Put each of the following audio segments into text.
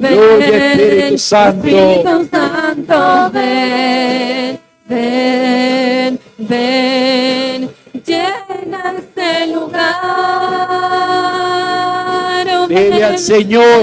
Gloria Espíritu Santo. Espíritu Santo, ven, ven, ven, llena este lugar. Oh, Dile al Señor,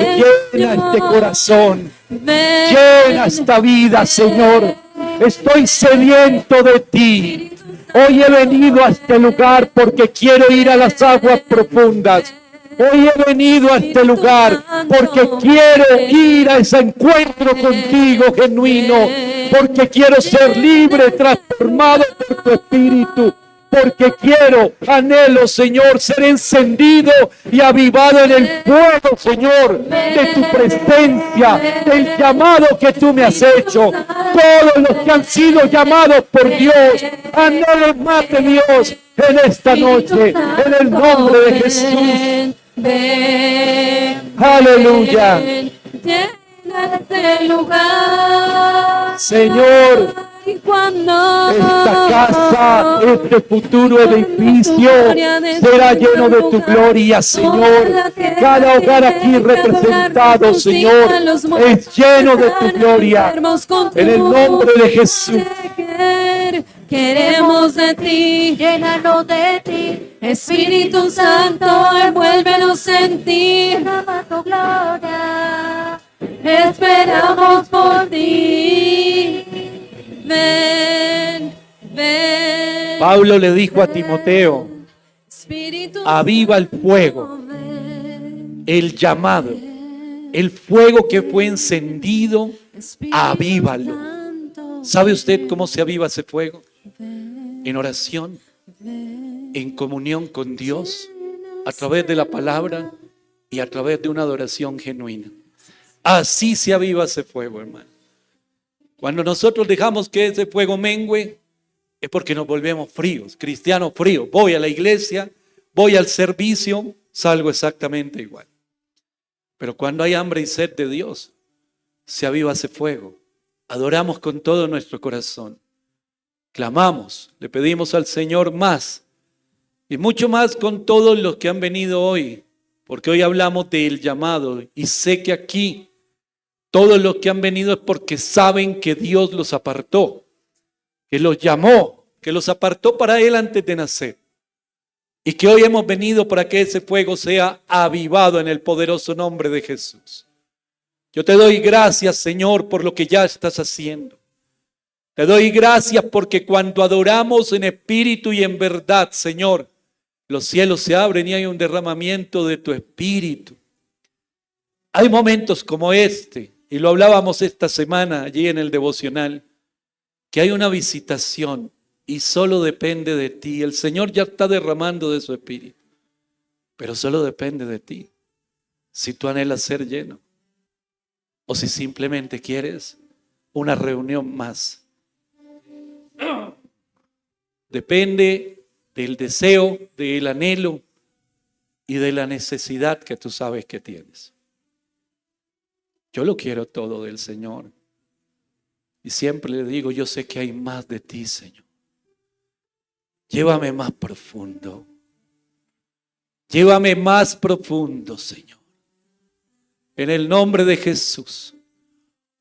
llena este corazón, ven, llena esta vida, Señor. Estoy sediento de ti. Hoy he venido a este lugar porque quiero ir a las aguas profundas. Hoy he venido a este lugar porque quiero ir a ese encuentro contigo genuino, porque quiero ser libre, transformado por tu Espíritu, porque quiero, anhelo, Señor, ser encendido y avivado en el fuego, Señor, de tu presencia, del llamado que tú me has hecho. Todos los que han sido llamados por Dios, anhelo más de Dios en esta noche, en el nombre de Jesús. Ven, Aleluya. ven, llena este lugar. Señor, Y cuando esta casa, este futuro edificio será lleno de tu gloria, Señor. Cada hogar aquí representado, Señor, es lleno de tu gloria. En el nombre de Jesús. Queremos de ti, llénanos de ti, Espíritu Santo, envuélvenos en ti, derrama tu gloria, esperamos por ti, ven, ven. Pablo le dijo a Timoteo, Espíritu aviva el fuego, ven, el llamado, el fuego que fue encendido, avívalo. Santo, ¿Sabe usted cómo se aviva ese fuego? ven, En oración, ven, en comunión con Dios, a través de la palabra y a través de una adoración genuina. Así se aviva ese fuego, hermano. Cuando nosotros dejamos que ese fuego mengüe, es porque nos volvemos fríos, cristianos fríos. Voy a la iglesia, voy al servicio, salgo exactamente igual. Pero cuando hay hambre y sed de Dios, se aviva ese fuego. Adoramos con todo nuestro corazón. Clamamos, le pedimos al Señor más. Y mucho más con todos los que han venido hoy. Porque hoy hablamos del llamado. Y sé que aquí todos los que han venido es porque saben que Dios los apartó. Que los llamó. Que los apartó para Él antes de nacer. Y que hoy hemos venido para que ese fuego sea avivado en el poderoso nombre de Jesús. Yo te doy gracias, Señor, por lo que ya estás haciendo. Te doy gracias porque cuando adoramos en espíritu y en verdad, Señor, los cielos se abren y hay un derramamiento de tu espíritu. Hay momentos como este, y lo hablábamos esta semana allí en el devocional, que hay una visitación y solo depende de ti. El Señor ya está derramando de su espíritu, pero solo depende de ti. Si tú anhelas ser lleno o si simplemente quieres una reunión más. Depende del deseo, del anhelo y de la necesidad que tú sabes que tienes. Yo lo quiero todo del Señor. Y siempre le digo, yo sé que hay más de ti, Señor. Llévame más profundo. Llévame más profundo, Señor. En el nombre de Jesús.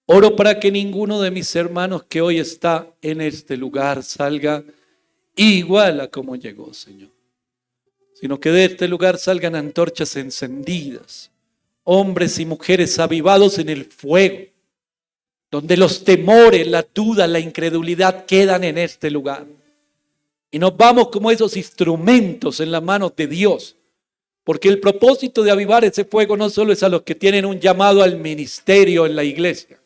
Oro para que ninguno de mis hermanos que hoy está en este lugar salga igual a como llegó, Señor. Sino que de este lugar salgan antorchas encendidas, hombres y mujeres avivados en el fuego, donde los temores, la duda, la incredulidad quedan en este lugar. Y nos vamos como esos instrumentos en las manos de Dios. Porque el propósito de avivar ese fuego no solo es a los que tienen un llamado al ministerio en la iglesia,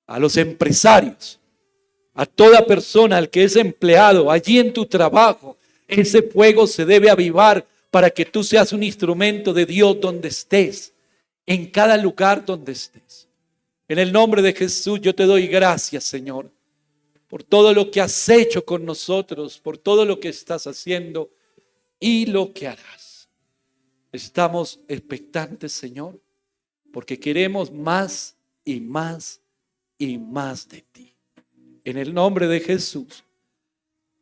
a los empresarios, a toda persona, al que es empleado, allí en tu trabajo, ese fuego se debe avivar para que tú seas un instrumento de Dios donde estés, en cada lugar donde estés. En el nombre de Jesús yo te doy gracias, Señor, por todo lo que has hecho con nosotros, por todo lo que estás haciendo y lo que harás. Estamos expectantes, Señor, porque queremos más y más y más de ti. En el nombre de Jesús.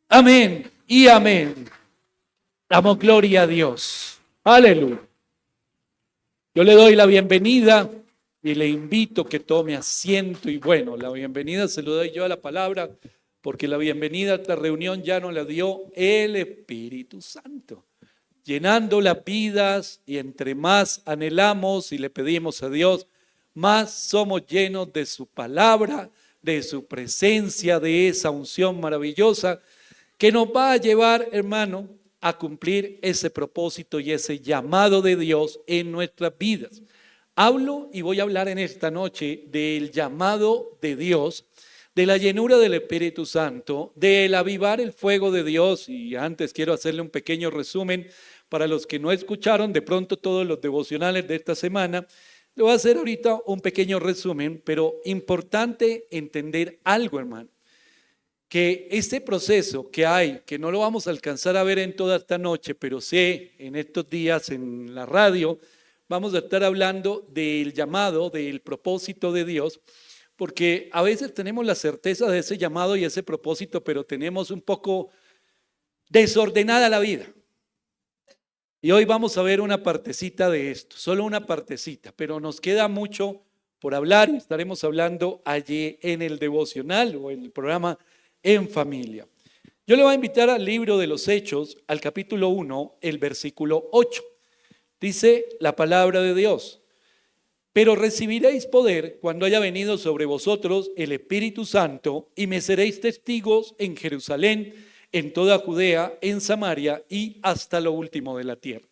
Amén y amén. Damos gloria a Dios. Aleluya. Yo le doy la bienvenida y le invito que tome asiento. Y bueno, la bienvenida se lo doy yo a la palabra, porque la bienvenida a esta reunión ya nos la dio el Espíritu Santo, llenando las vidas, y entre más anhelamos y le pedimos a Dios, más somos llenos de su palabra, de su presencia, de esa unción maravillosa que nos va a llevar, hermano, a cumplir ese propósito y ese llamado de Dios en nuestras vidas. Hablo y voy a hablar en esta noche del llamado de Dios, de la llenura del Espíritu Santo, del avivar el fuego de Dios. Y antes quiero hacerle un pequeño resumen para los que no escucharon de pronto todos los devocionales de esta semana. Le voy a hacer ahorita un pequeño resumen, pero importante entender algo, hermano, que este proceso que hay, que no lo vamos a alcanzar a ver en toda esta noche, pero sé en estos días en la radio, vamos a estar hablando del llamado, del propósito de Dios, porque a veces tenemos la certeza de ese llamado y ese propósito, pero tenemos un poco desordenada la vida. Y hoy vamos a ver una partecita de esto, solo una partecita, pero nos queda mucho por hablar y estaremos hablando allí en el devocional o en el programa En Familia. Yo le voy a invitar al libro de los Hechos, al capítulo 1, el versículo 8. Dice la palabra de Dios: pero recibiréis poder cuando haya venido sobre vosotros el Espíritu Santo, y me seréis testigos en Jerusalén, en toda Judea, en Samaria y hasta lo último de la tierra.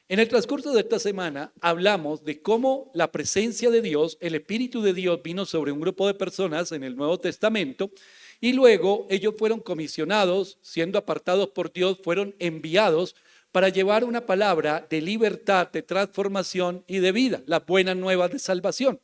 En el transcurso de esta semana hablamos de cómo la presencia de Dios, el Espíritu de Dios vino sobre un grupo de personas en el Nuevo Testamento, y luego ellos fueron comisionados, siendo apartados por Dios, fueron enviados para llevar una palabra de libertad, de transformación y de vida, las buenas nuevas de salvación.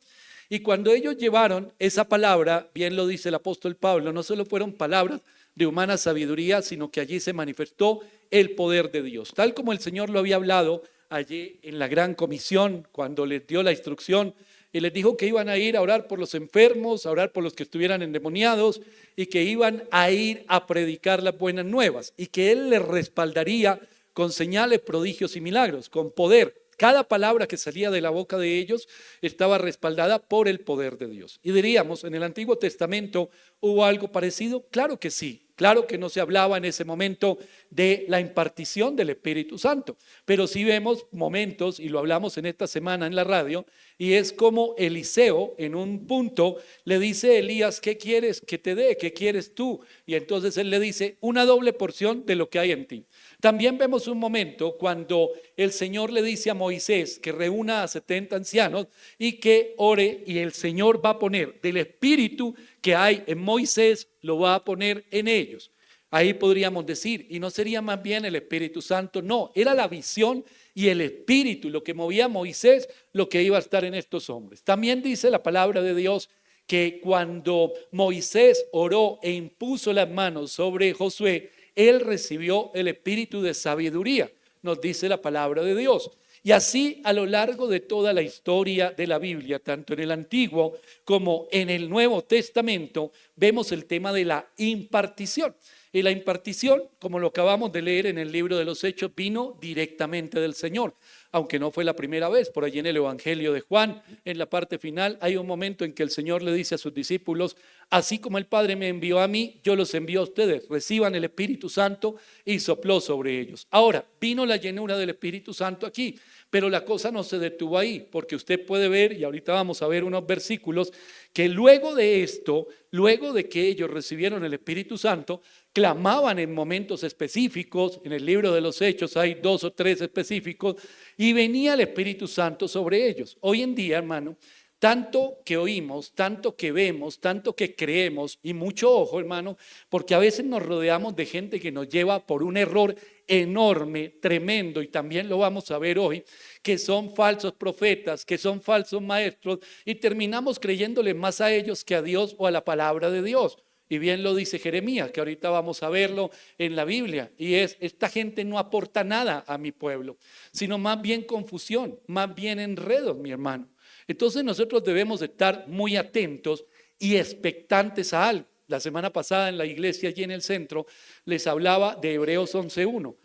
Y cuando ellos llevaron esa palabra, bien lo dice el apóstol Pablo, no solo fueron palabras de humana sabiduría, sino que allí se manifestó el poder de Dios, tal como el Señor lo había hablado allí en la gran comisión, cuando les dio la instrucción y les dijo que iban a ir a orar por los enfermos, a orar por los que estuvieran endemoniados, y que iban a ir a predicar las buenas nuevas, y que Él les respaldaría con señales, prodigios y milagros, con poder. Cada palabra que salía de la boca de ellos estaba respaldada por el poder de Dios. Y diríamos, ¿en el Antiguo Testamento hubo algo parecido? Claro que sí. Claro que no se hablaba en ese momento de la impartición del Espíritu Santo, pero sí vemos momentos, y lo hablamos en esta semana en la radio, y es como Eliseo en un punto le dice a Elías: ¿qué quieres que te dé? ¿Qué quieres tú? Y entonces él le dice: una doble porción de lo que hay en ti. También vemos un momento cuando el Señor le dice a Moisés que reúna a 70 ancianos y que ore, y el Señor va a poner del Espíritu que hay en Moisés, lo va a poner en ellos. Ahí podríamos decir, y no sería más bien el Espíritu Santo, no, era la visión y el Espíritu lo que movía a Moisés, lo que iba a estar en estos hombres. También dice la palabra de Dios que cuando Moisés oró e impuso las manos sobre Josué, él recibió el espíritu de sabiduría, nos dice la palabra de Dios. Y así a lo largo de toda la historia de la Biblia, tanto en el Antiguo como en el Nuevo Testamento, vemos el tema de la impartición. Y la impartición, como lo acabamos de leer en el libro de los Hechos, vino directamente del Señor, aunque no fue la primera vez. Por allí en el Evangelio de Juan, en la parte final, hay un momento en que el Señor le dice a sus discípulos: así como el Padre me envió a mí, yo los envío a ustedes, reciban el Espíritu Santo, y sopló sobre ellos. Ahora, vino la llenura del Espíritu Santo aquí, pero la cosa no se detuvo ahí, porque usted puede ver, y ahorita vamos a ver unos versículos, que luego de esto, luego de que ellos recibieron el Espíritu Santo, clamaban en momentos específicos. En el libro de los Hechos hay 2 o 3 específicos, y venía el Espíritu Santo sobre ellos. Hoy en día, hermano, tanto que oímos, tanto que vemos, tanto que creemos, y mucho ojo, hermano, porque a veces nos rodeamos de gente que nos lleva por un error enorme, tremendo, y también lo vamos a ver hoy, que son falsos profetas, que son falsos maestros, y terminamos creyéndole más a ellos que a Dios o a la palabra de Dios. Y bien lo dice Jeremías, que ahorita vamos a verlo en la Biblia, y es: esta gente no aporta nada a mi pueblo, sino más bien confusión, más bien enredos, mi hermano. Entonces nosotros debemos estar muy atentos y expectantes a algo. La semana pasada en la iglesia allí en el centro les hablaba de Hebreos 11:1.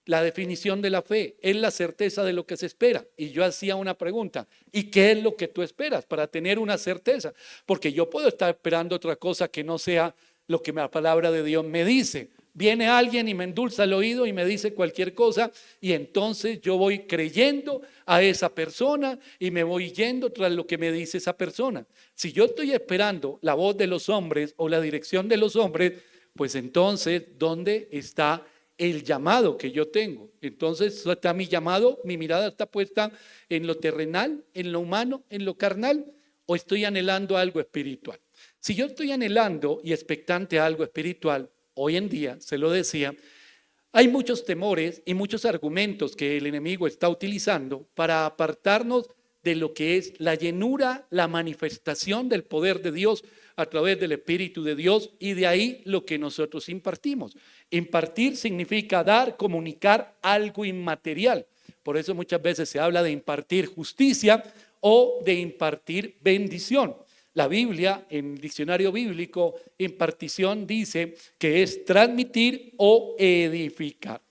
la definición de la fe es la certeza de lo que se espera. Y yo hacía una pregunta, ¿y qué es lo que tú esperas para tener una certeza? Porque yo puedo estar esperando otra cosa que no sea lo que la palabra de Dios me dice. Viene alguien y me endulza el oído y me dice cualquier cosa y entonces yo voy creyendo a esa persona y me voy yendo tras lo que me dice esa persona. Si yo estoy esperando la voz de los hombres o la dirección de los hombres, pues entonces, ¿dónde está el llamado que yo tengo? Entonces está mi llamado, mi mirada está puesta en lo terrenal, en lo humano, en lo carnal, o estoy anhelando algo espiritual. Si yo estoy anhelando y expectante a algo espiritual, hoy en día, se lo decía, hay muchos temores y muchos argumentos que el enemigo está utilizando para apartarnos de lo que es la llenura, la manifestación del poder de Dios a través del Espíritu de Dios y de ahí lo que nosotros impartimos. Impartir significa dar, comunicar algo inmaterial. Por eso muchas veces se habla de impartir justicia o de impartir bendición. La Biblia, en el diccionario bíblico, impartición dice que es transmitir o edificar.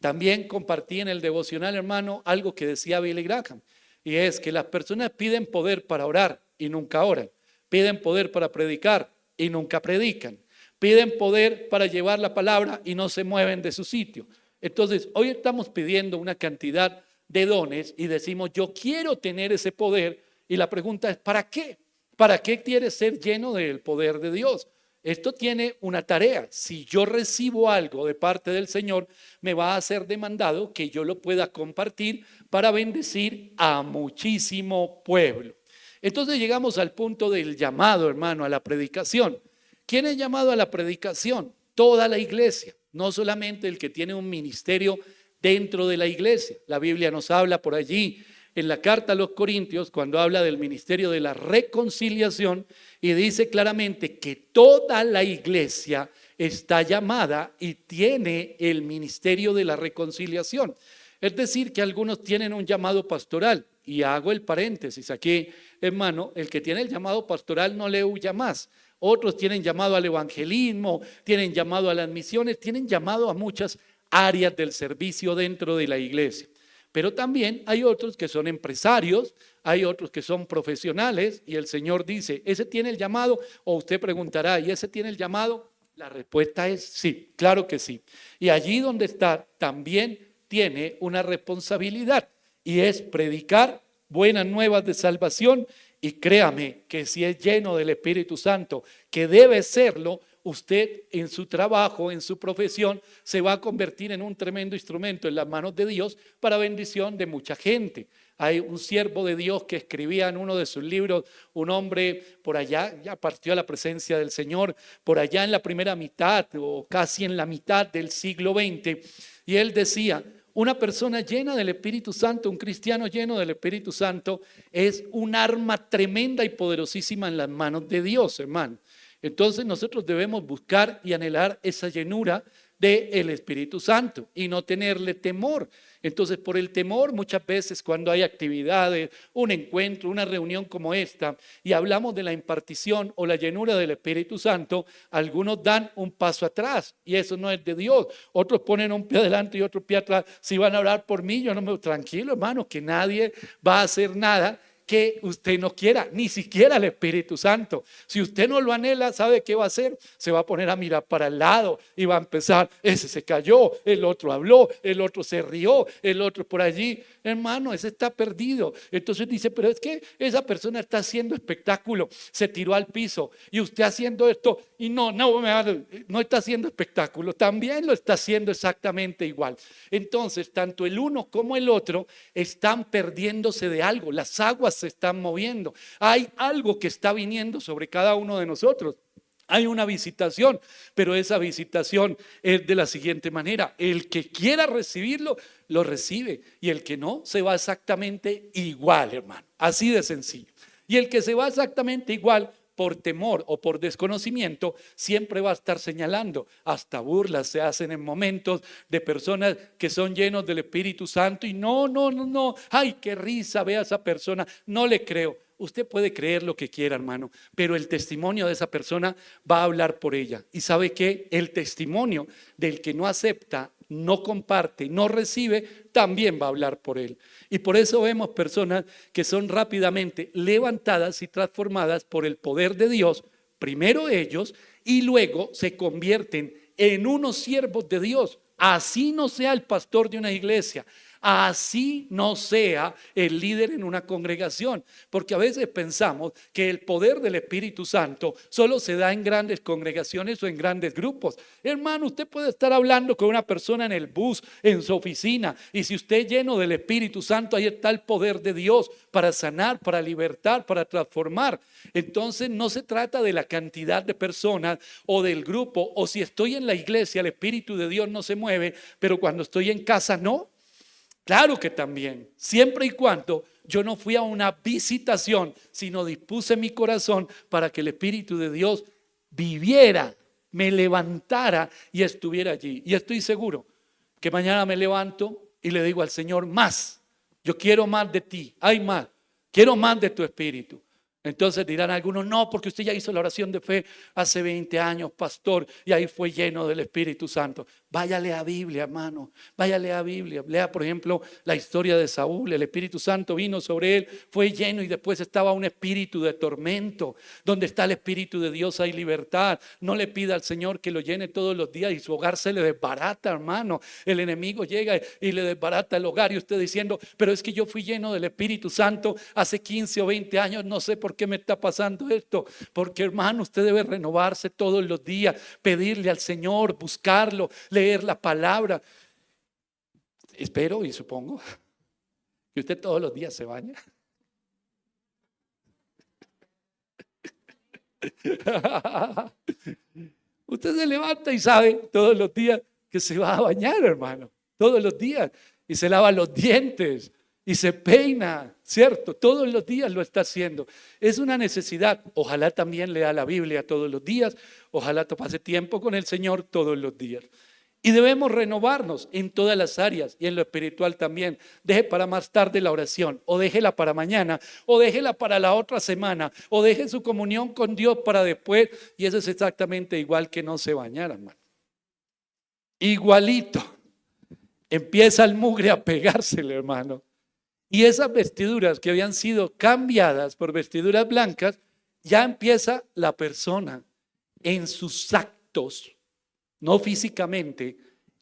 También compartí en el devocional, hermano, algo que decía Billy Graham, y es que las personas piden poder para orar y nunca oran, piden poder para predicar y nunca predican, piden poder para llevar la palabra y no se mueven de su sitio. Entonces, hoy estamos pidiendo una cantidad de dones y decimos, yo quiero tener ese poder, y la pregunta es, ¿para qué? ¿Para qué quieres ser lleno del poder de Dios? Esto tiene una tarea. Si yo recibo algo de parte del Señor, me va a ser demandado que yo lo pueda compartir para bendecir a muchísimo pueblo. Entonces llegamos al punto del llamado, hermano, a la predicación. ¿Quién es llamado a la predicación? Toda la iglesia, no solamente el que tiene un ministerio dentro de la iglesia. La Biblia nos habla por allí en la carta a los Corintios, cuando habla del ministerio de la reconciliación, y dice claramente que toda la iglesia está llamada y tiene el ministerio de la reconciliación. Es decir, que algunos tienen un llamado pastoral, y hago el paréntesis aquí, hermano, el que tiene el llamado pastoral no le huya más. Otros tienen llamado al evangelismo, tienen llamado a las misiones, tienen llamado a muchas áreas del servicio dentro de la iglesia. Pero también hay otros que son empresarios, hay otros que son profesionales y el Señor dice, ¿ese tiene el llamado? O usted preguntará, ¿y ese tiene el llamado? La respuesta es sí, claro que sí. Y allí donde está también tiene una responsabilidad y es predicar buenas nuevas de salvación y créame que si es lleno del Espíritu Santo, que debe serlo, usted en su trabajo, en su profesión, se va a convertir en un tremendo instrumento en las manos de Dios para bendición de mucha gente. Hay un siervo de Dios que escribía en uno de sus libros, un hombre por allá, ya partió a la presencia del Señor, por allá en la primera mitad o casi en la mitad del siglo XX, y él decía, una persona llena del Espíritu Santo, un cristiano lleno del Espíritu Santo, es un arma tremenda y poderosísima en las manos de Dios, hermano. Entonces nosotros debemos buscar y anhelar esa llenura del Espíritu Santo y no tenerle temor. Entonces por el temor muchas veces cuando hay actividades, un encuentro, una reunión como esta y hablamos de la impartición o la llenura del Espíritu Santo, algunos dan un paso atrás y eso no es de Dios. Otros ponen un pie adelante y otro pie atrás. Si van a orar por mí, yo no me... Tranquilo, hermano, que nadie va a hacer nada que usted no quiera, ni siquiera el Espíritu Santo. Si usted no lo anhela, ¿sabe qué va a hacer? Se va a poner a mirar para el lado y va a empezar, ese se cayó, el otro habló, el otro se rió, el otro por allí. Hermano, ese está perdido. Entonces dice, pero es que esa persona está haciendo espectáculo, se tiró al piso y usted haciendo esto y no está haciendo espectáculo, también lo está haciendo exactamente igual. Entonces, tanto el uno como el otro están perdiéndose de algo, las aguas se están moviendo, hay algo que está viniendo sobre cada uno de nosotros. Hay una visitación, pero esa visitación es de la siguiente manera: el que quiera recibirlo, lo recibe, y el que no, se va exactamente igual, hermano, así de sencillo. Y el que se va exactamente igual, por temor o por desconocimiento, siempre va a estar señalando. Hasta burlas se hacen en momentos de personas que son llenos del Espíritu Santo y no, ay, qué risa, ve a esa persona, no le creo. usted puede creer lo que quiera, hermano, pero el testimonio de esa persona va a hablar por ella. ¿Y sabe qué? El testimonio del que no acepta, no comparte, no recibe, también va a hablar por él. Y por eso vemos personas que son rápidamente levantadas y transformadas por el poder de Dios, primero ellos, y luego se convierten en unos siervos de Dios. Así no sea el pastor de una iglesia, así no sea el líder en una congregación, porque a veces pensamos que el poder del Espíritu Santo solo se da en grandes congregaciones o en grandes grupos. Hermano, usted puede estar hablando con una persona en el bus, en su oficina, y si usted es lleno del Espíritu Santo, ahí está el poder de Dios para sanar, para libertar, para transformar. Entonces no se trata de la cantidad de personas o del grupo, o si estoy en la iglesia el Espíritu de Dios no se mueve, pero cuando estoy en casa no. Claro que también, siempre y cuando yo no fui a una visitación, sino dispuse mi corazón para que el Espíritu de Dios viviera, me levantara y estuviera allí. Y estoy seguro que mañana me levanto y le digo al Señor, más, yo quiero más de ti, hay más, quiero más de tu Espíritu. Entonces dirán algunos, no, porque usted ya hizo la oración de fe hace 20 años, pastor, y ahí fue lleno del Espíritu Santo. Váyale a Biblia, hermano, váyale a Biblia. Lea, por ejemplo, la historia de Saúl. El Espíritu Santo vino sobre él, fue lleno y después estaba un espíritu de tormento. Donde está el Espíritu de Dios hay libertad. No le pida al Señor que lo llene todos los días y su hogar se le desbarata, hermano. El enemigo llega y le desbarata el hogar y usted diciendo, pero es que yo fui lleno del Espíritu Santo hace 15 o 20 años, no sé por qué me está pasando esto. Porque, hermano, usted debe renovarse todos los días, pedirle al Señor, buscarlo, leer la palabra. Espero y supongo que usted todos los días se baña. Usted se levanta y sabe todos los días que se va a bañar, hermano. Todos los días. Y se lava los dientes y se peina, ¿cierto? Todos los días lo está haciendo. Es una necesidad. Ojalá también lea la Biblia todos los días. Ojalá pase tiempo con el Señor todos los días. Y debemos renovarnos en todas las áreas y en lo espiritual también. Deje para más tarde la oración, o déjela para mañana, o déjela para la otra semana, o deje su comunión con Dios para después. Y eso es exactamente igual que no se bañara, hermano. Igualito. Empieza el mugre a pegársele, hermano. Y esas vestiduras que habían sido cambiadas por vestiduras blancas, ya empieza la persona en sus actos, no físicamente,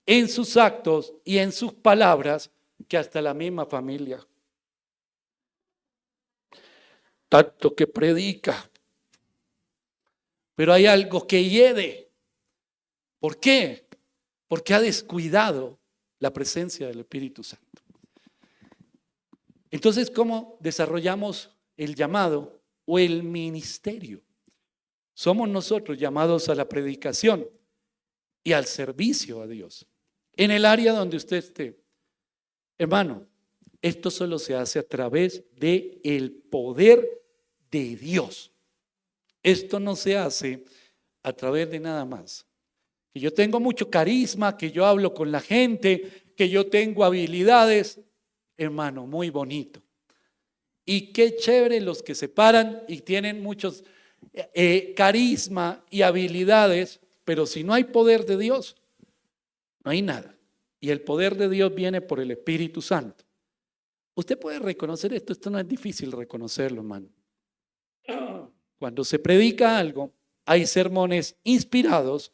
en sus actos y en sus palabras, que hasta la misma familia. Tanto que predica, pero hay algo que hiede. ¿Por qué? Porque ha descuidado la presencia del Espíritu Santo. Entonces, ¿cómo desarrollamos el llamado o el ministerio? Somos nosotros llamados a la predicación y al servicio a Dios, en el área donde usted esté. Hermano, esto solo se hace a través del poder de Dios. Esto no se hace a través de nada más. Que yo tengo mucho carisma, que yo hablo con la gente, que yo tengo habilidades. Hermano, muy bonito. Y qué chévere los que se paran y tienen muchos carisma y habilidades, pero si no hay poder de Dios, no hay nada. Y el poder de Dios viene por el Espíritu Santo. Usted puede reconocer esto no es difícil reconocerlo, hermano. Cuando se predica algo, hay sermones inspirados,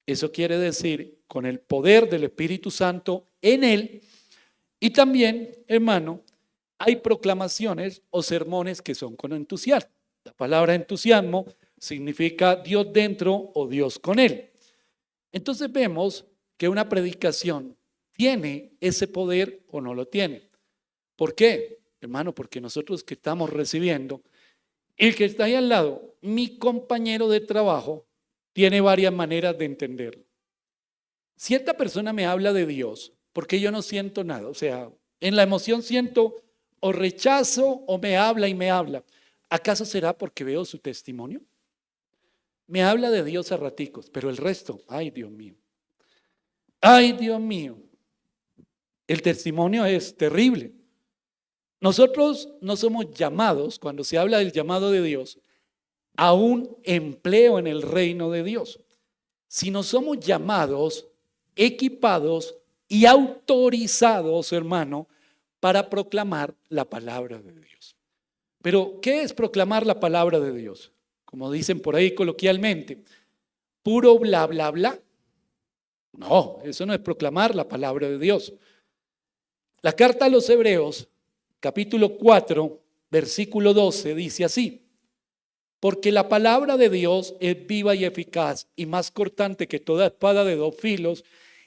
eso quiere decir con el poder del Espíritu Santo en él. Y también, hermano, hay proclamaciones o sermones que son con entusiasmo. La palabra entusiasmo significa Dios dentro o Dios con él. Entonces vemos que una predicación tiene ese poder o no lo tiene. ¿Por qué? Hermano, porque nosotros que estamos recibiendo, el que está ahí al lado, mi compañero de trabajo, tiene varias maneras de entenderlo. Si esta persona me habla de Dios, porque yo no siento nada, o sea, en la emoción siento o rechazo o me habla y me habla. ¿Acaso será porque veo su testimonio? Me habla de Dios a raticos, pero el resto, ay Dios mío, ay Dios mío, el testimonio es terrible. Nosotros no somos llamados, cuando se habla del llamado de Dios, a un empleo en el reino de Dios, sino somos llamados, equipados y autorizados, hermano, para proclamar la palabra de Dios. Pero, ¿qué es proclamar la palabra de Dios? Como dicen por ahí coloquialmente, puro bla, bla, bla. No, eso no es proclamar la palabra de Dios. La carta a los Hebreos, capítulo 4, versículo 12, dice así: porque la palabra de Dios es viva y eficaz y más cortante que toda espada de dos filos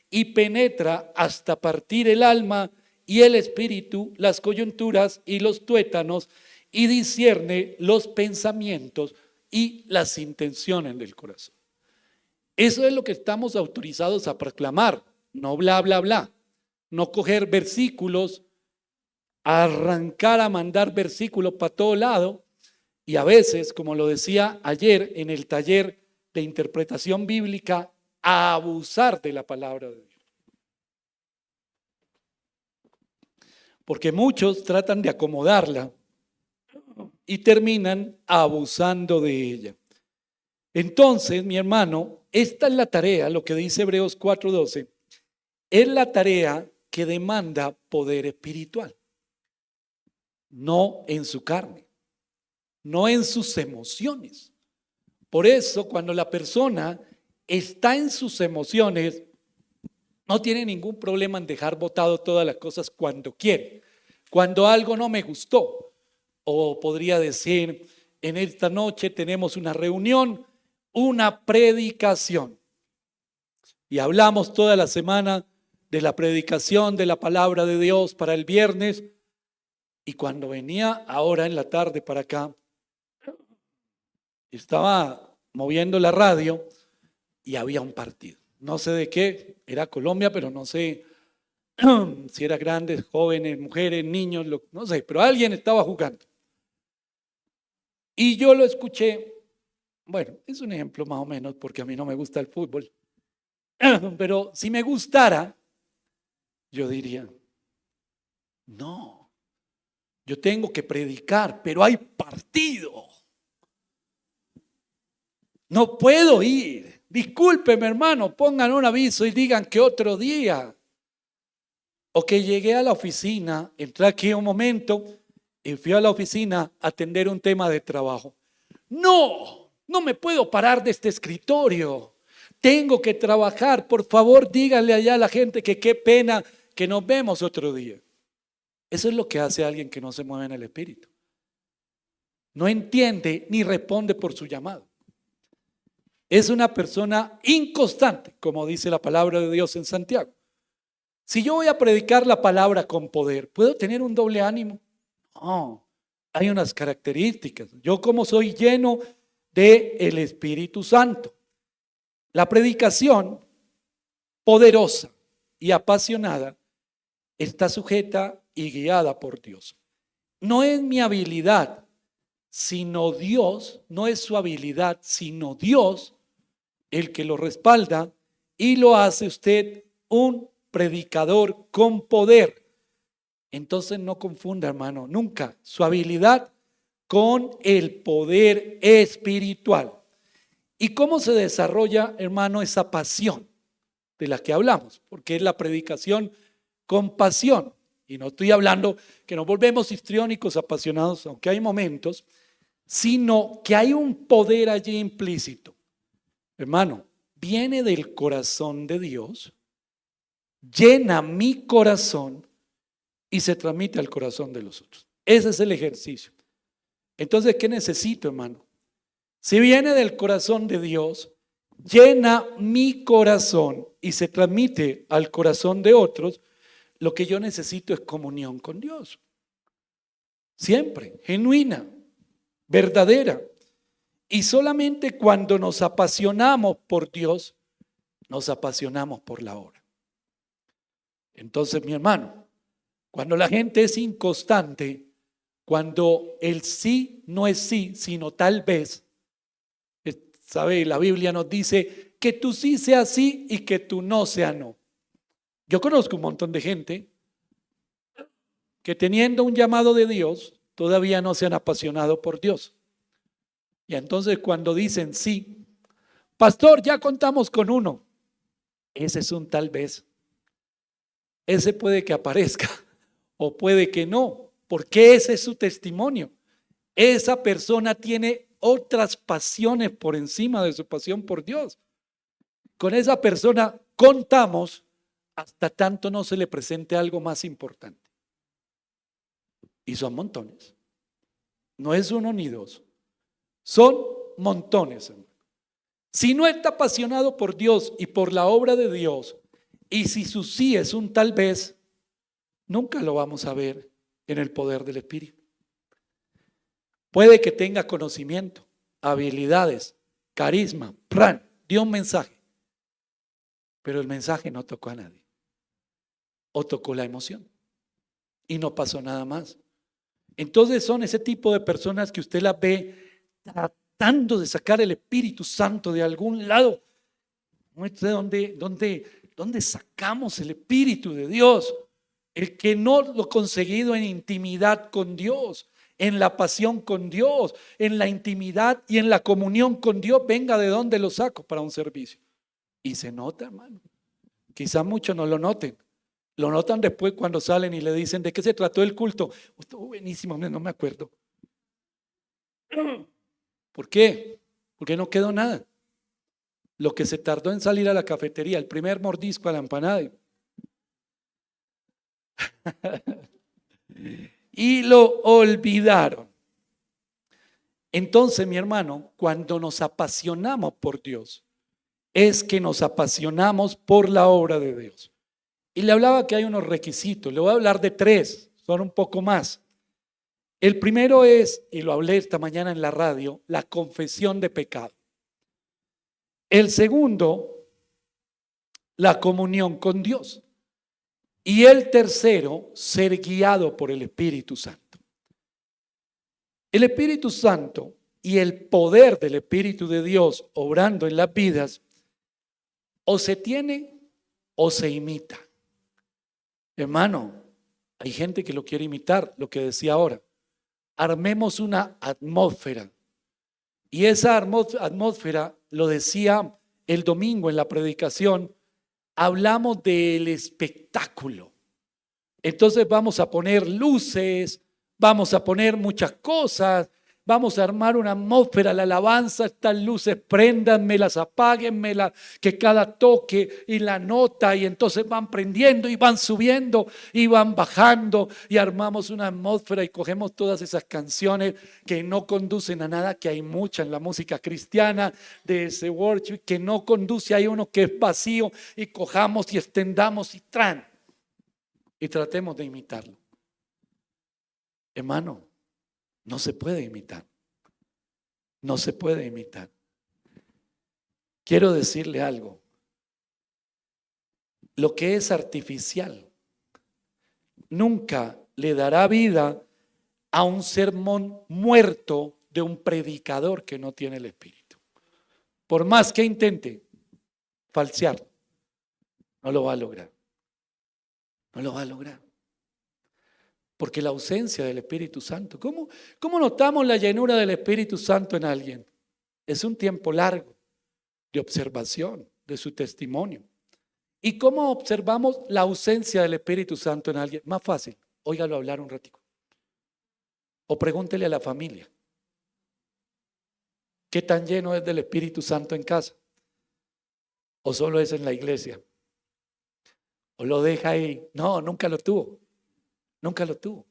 y penetra hasta partir el alma y el espíritu, las coyunturas y los tuétanos, y discierne los pensamientos y las intenciones del corazón. Eso es lo que estamos autorizados a proclamar, no bla, bla, bla. No coger versículos, arrancar a mandar versículos para todo lado y a veces, como lo decía ayer en el taller de interpretación bíblica, a abusar de la palabra de Dios. Porque muchos tratan de acomodarla y terminan abusando de ella. Entonces, mi hermano, esta es la tarea, lo que dice Hebreos 4:12, es la tarea que demanda poder espiritual, no en su carne, no en sus emociones. Por eso, cuando la persona está en sus emociones, no tiene ningún problema en dejar botado todas las cosas cuando quiere. Cuando algo no me gustó, o podría decir, en esta noche tenemos una reunión, una predicación. Y hablamos toda la semana de la predicación de la palabra de Dios para el viernes. Y cuando venía ahora en la tarde para acá, estaba moviendo la radio y había un partido. No sé de qué, era Colombia, pero no sé si era grandes, jóvenes, mujeres, niños, no sé, pero alguien estaba jugando. Y yo lo escuché, bueno, es un ejemplo más o menos porque a mí no me gusta el fútbol, pero si me gustara, yo diría, no, yo tengo que predicar, pero hay partido. No puedo ir. Discúlpeme, hermano, pongan un aviso y digan que otro día. O que llegué a la oficina, entré aquí un momento y fui a la oficina a atender un tema de trabajo. No me puedo parar de este escritorio. Tengo que trabajar. Por favor, díganle allá a la gente que qué pena que nos vemos otro día. Eso es lo que hace alguien que no se mueve en el espíritu. No entiende ni responde por su llamado. Es una persona inconstante, como dice la palabra de Dios en Santiago. Si yo voy a predicar la palabra con poder, ¿puedo tener un doble ánimo? No, hay unas características. Yo como soy lleno del Espíritu Santo. La predicación poderosa y apasionada está sujeta y guiada por Dios. No es mi habilidad, sino Dios, no es su habilidad, sino Dios el que lo respalda y lo hace usted un predicador con poder. Entonces no confunda, hermano, nunca su habilidad con el poder espiritual. ¿Y cómo se desarrolla, hermano, esa pasión de la que hablamos? Porque es la predicación con pasión. Y no estoy hablando que nos volvemos histriónicos, apasionados, aunque hay momentos, sino que hay un poder allí implícito. Hermano, viene del corazón de Dios, llena mi corazón y se transmite al corazón de los otros. Ese es el ejercicio. Entonces, ¿qué necesito, hermano? Si viene del corazón de Dios, llena mi corazón y se transmite al corazón de otros, lo que yo necesito es comunión con Dios. Siempre, genuina, verdadera. Y solamente cuando nos apasionamos por Dios, nos apasionamos por la obra. Entonces, mi hermano, cuando la gente es inconstante, cuando el sí no es sí, sino tal vez, ¿sabe? La Biblia nos dice que tú sí sea sí y que tú no sea no. Yo conozco un montón de gente que teniendo un llamado de Dios, todavía no se han apasionado por Dios. Y entonces cuando dicen sí, pastor, ya contamos con uno, ese es un tal vez. Ese puede que aparezca o puede que no, porque ese es su testimonio. Esa persona tiene otras pasiones por encima de su pasión por Dios. Con esa persona contamos hasta tanto no se le presente algo más importante. Y son montones. No es uno ni dos. Son montones, hermano. Si no está apasionado por Dios y por la obra de Dios, y si su sí es un tal vez, nunca lo vamos a ver en el poder del Espíritu. Puede que tenga conocimiento, habilidades, carisma, dio un mensaje, pero el mensaje no tocó a nadie. O tocó la emoción y no pasó nada más. Entonces son ese tipo de personas que usted las ve tratando de sacar el Espíritu Santo de algún lado. No sé dónde sacamos el Espíritu de Dios. El que no lo ha conseguido en intimidad con Dios, en la pasión con Dios, en la intimidad y en la comunión con Dios, venga de dónde lo saco para un servicio. Y se nota, hermano. Quizás muchos no lo noten. Lo notan después cuando salen y le dicen de qué se trató el culto. Estuvo buenísimo, hombre, no me acuerdo. ¿Por qué? Porque no quedó nada. Lo que se tardó en salir a la cafetería, el primer mordisco a la empanada. Y lo olvidaron. Entonces, mi hermano, cuando nos apasionamos por Dios, es que nos apasionamos por la obra de Dios. Y le hablaba que hay unos requisitos, le voy a hablar de 3, son un poco más. El primero es, y lo hablé esta mañana en la radio, la confesión de pecado. El segundo, la comunión con Dios. Y el tercero, ser guiado por el Espíritu Santo. El Espíritu Santo y el poder del Espíritu de Dios obrando en las vidas, o se tiene o se imita. Hermano, hay gente que lo quiere imitar, lo que decía ahora. Armemos una atmósfera. Y esa atmósfera, lo decía el domingo en la predicación, hablamos del espectáculo. Entonces vamos a poner luces, vamos a poner muchas cosas, vamos a armar una atmósfera, la alabanza, estas luces, préndanmelas, apáguenmelas, que cada toque y la nota, y entonces van prendiendo y van subiendo y van bajando y armamos una atmósfera y cogemos todas esas canciones que no conducen a nada, que hay muchas en la música cristiana, de ese worship, que no conduce, hay uno que es vacío, y cojamos y extendamos y tratemos de imitarlo. Hermano, no se puede imitar. No se puede imitar. Quiero decirle algo. Lo que es artificial nunca le dará vida a un sermón muerto de un predicador que no tiene el Espíritu. Por más que intente falsear, no lo va a lograr. No lo va a lograr. Porque la ausencia del Espíritu Santo, ¿cómo notamos la llenura del Espíritu Santo en alguien? Es un tiempo largo de observación de su testimonio. ¿Y cómo observamos la ausencia del Espíritu Santo en alguien? Más fácil, óigalo hablar un ratico. O pregúntele a la familia. ¿Qué tan lleno es del Espíritu Santo en casa? ¿O solo es en la iglesia? ¿O lo deja ahí? No, nunca lo tuvo. Nunca lo tuvo.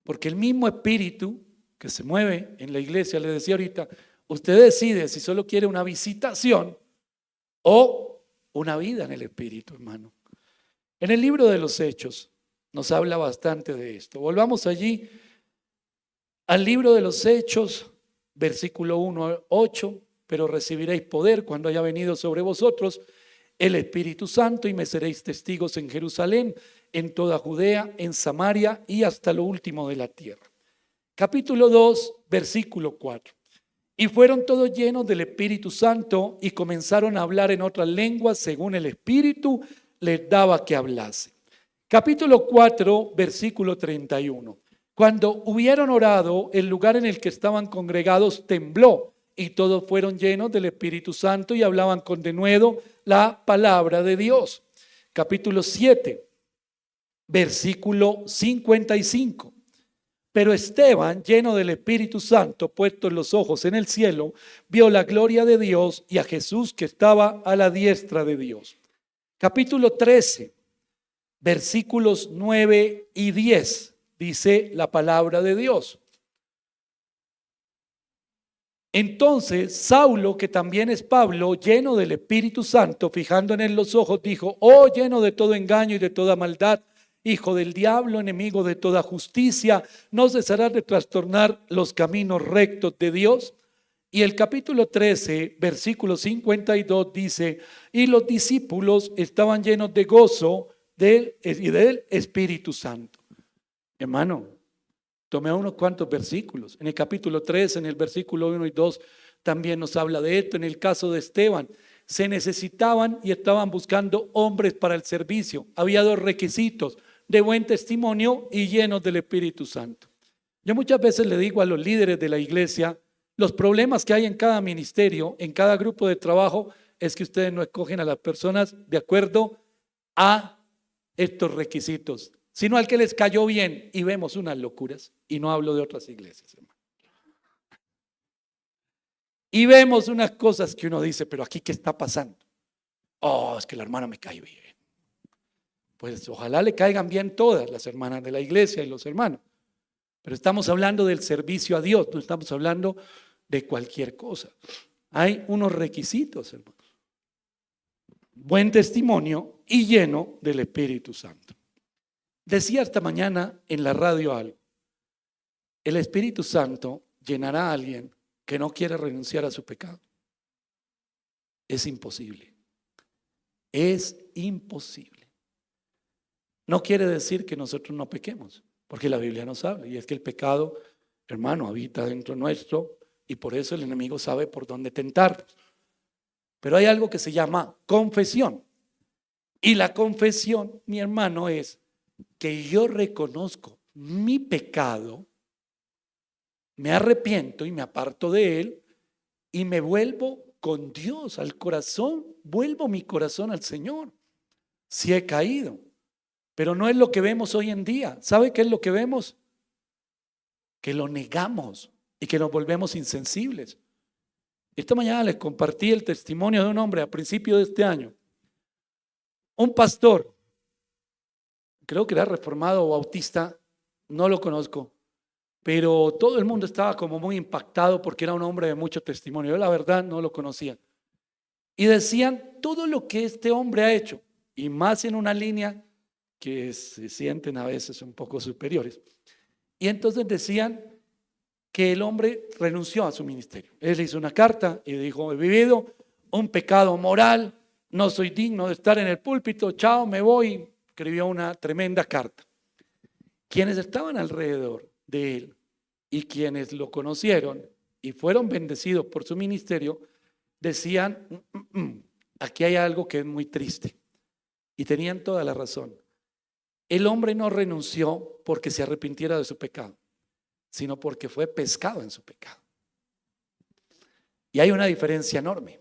Porque el mismo Espíritu que se mueve en la iglesia, le decía ahorita, usted decide si solo quiere una visitación o una vida en el Espíritu, hermano. En el libro de los Hechos nos habla bastante de esto. Volvamos allí al libro de los Hechos, versículo 1, 8, pero recibiréis poder cuando haya venido sobre vosotros el Espíritu Santo y me seréis testigos en Jerusalén, en toda Judea, en Samaria y hasta lo último de la tierra. Capítulo 2, versículo 4. Y fueron todos llenos del Espíritu Santo y comenzaron a hablar en otras lenguas según el Espíritu les daba que hablasen. Capítulo 4, versículo 31. Cuando hubieron orado, el lugar en el que estaban congregados tembló y todos fueron llenos del Espíritu Santo y hablaban con denuedo la palabra de Dios. Capítulo 7, versículo 55. Pero Esteban, lleno del Espíritu Santo, puestos los ojos en el cielo, vio la gloria de Dios y a Jesús que estaba a la diestra de Dios. Capítulo 13, versículos 9 y 10, dice la palabra de Dios. Entonces Saulo, que también es Pablo, lleno del Espíritu Santo, fijando en él los ojos, dijo: oh, lleno de todo engaño y de toda maldad, hijo del diablo, enemigo de toda justicia, ¿no cesarás de trastornar los caminos rectos de Dios? Y el capítulo 13, versículo 52 dice: y los discípulos estaban llenos de gozo del Espíritu Santo. Hermano, tomé unos cuantos versículos. En el capítulo 3, en el versículo 1 y 2, también nos habla de esto. En el caso de Esteban, se necesitaban y estaban buscando hombres para el servicio. Había dos requisitos: de buen testimonio y llenos del Espíritu Santo. Yo muchas veces le digo a los líderes de la iglesia, los problemas que hay en cada ministerio, en cada grupo de trabajo, es que ustedes no escogen a las personas de acuerdo a estos requisitos, sino al que les cayó bien, y vemos unas locuras, y no hablo de otras iglesias, hermano. Y vemos unas cosas que uno dice, pero aquí ¿qué está pasando? Oh, es que la hermana me cae bien. Pues ojalá le caigan bien todas las hermanas de la iglesia y los hermanos, pero estamos hablando del servicio a Dios, no estamos hablando de cualquier cosa. Hay unos requisitos, hermanos: buen testimonio y lleno del Espíritu Santo. Decía esta mañana en la radio algo: el Espíritu Santo llenará a alguien que no quiere renunciar a su pecado. Es imposible. Es imposible. No quiere decir que nosotros no pequemos, porque la Biblia nos habla, y es que el pecado, hermano, habita dentro nuestro, y por eso el enemigo sabe por dónde tentarnos. Pero hay algo que se llama confesión, y la confesión, mi hermano, es que yo reconozco mi pecado, me arrepiento y me aparto de él y me vuelvo con Dios al corazón, vuelvo mi corazón al Señor. Si he caído, pero no es lo que vemos hoy en día. ¿Sabe qué es lo que vemos? Que lo negamos y que nos volvemos insensibles. Esta mañana les compartí el testimonio de un hombre a principio de este año, un pastor, creo que era reformado o bautista, no lo conozco, pero todo el mundo estaba como muy impactado porque era un hombre de mucho testimonio. Yo la verdad no lo conocía. Y decían todo lo que este hombre ha hecho, y más en una línea que se sienten a veces un poco superiores. Y entonces decían que el hombre renunció a su ministerio. Él hizo una carta y dijo: he vivido un pecado moral, no soy digno de estar en el púlpito, chao, me voy. Escribió una tremenda carta. Quienes estaban alrededor de él y quienes lo conocieron y fueron bendecidos por su ministerio, decían: aquí hay algo que es muy triste. Y tenían toda la razón. El hombre no renunció porque se arrepintiera de su pecado, sino porque fue pescado en su pecado. Y hay una diferencia enorme.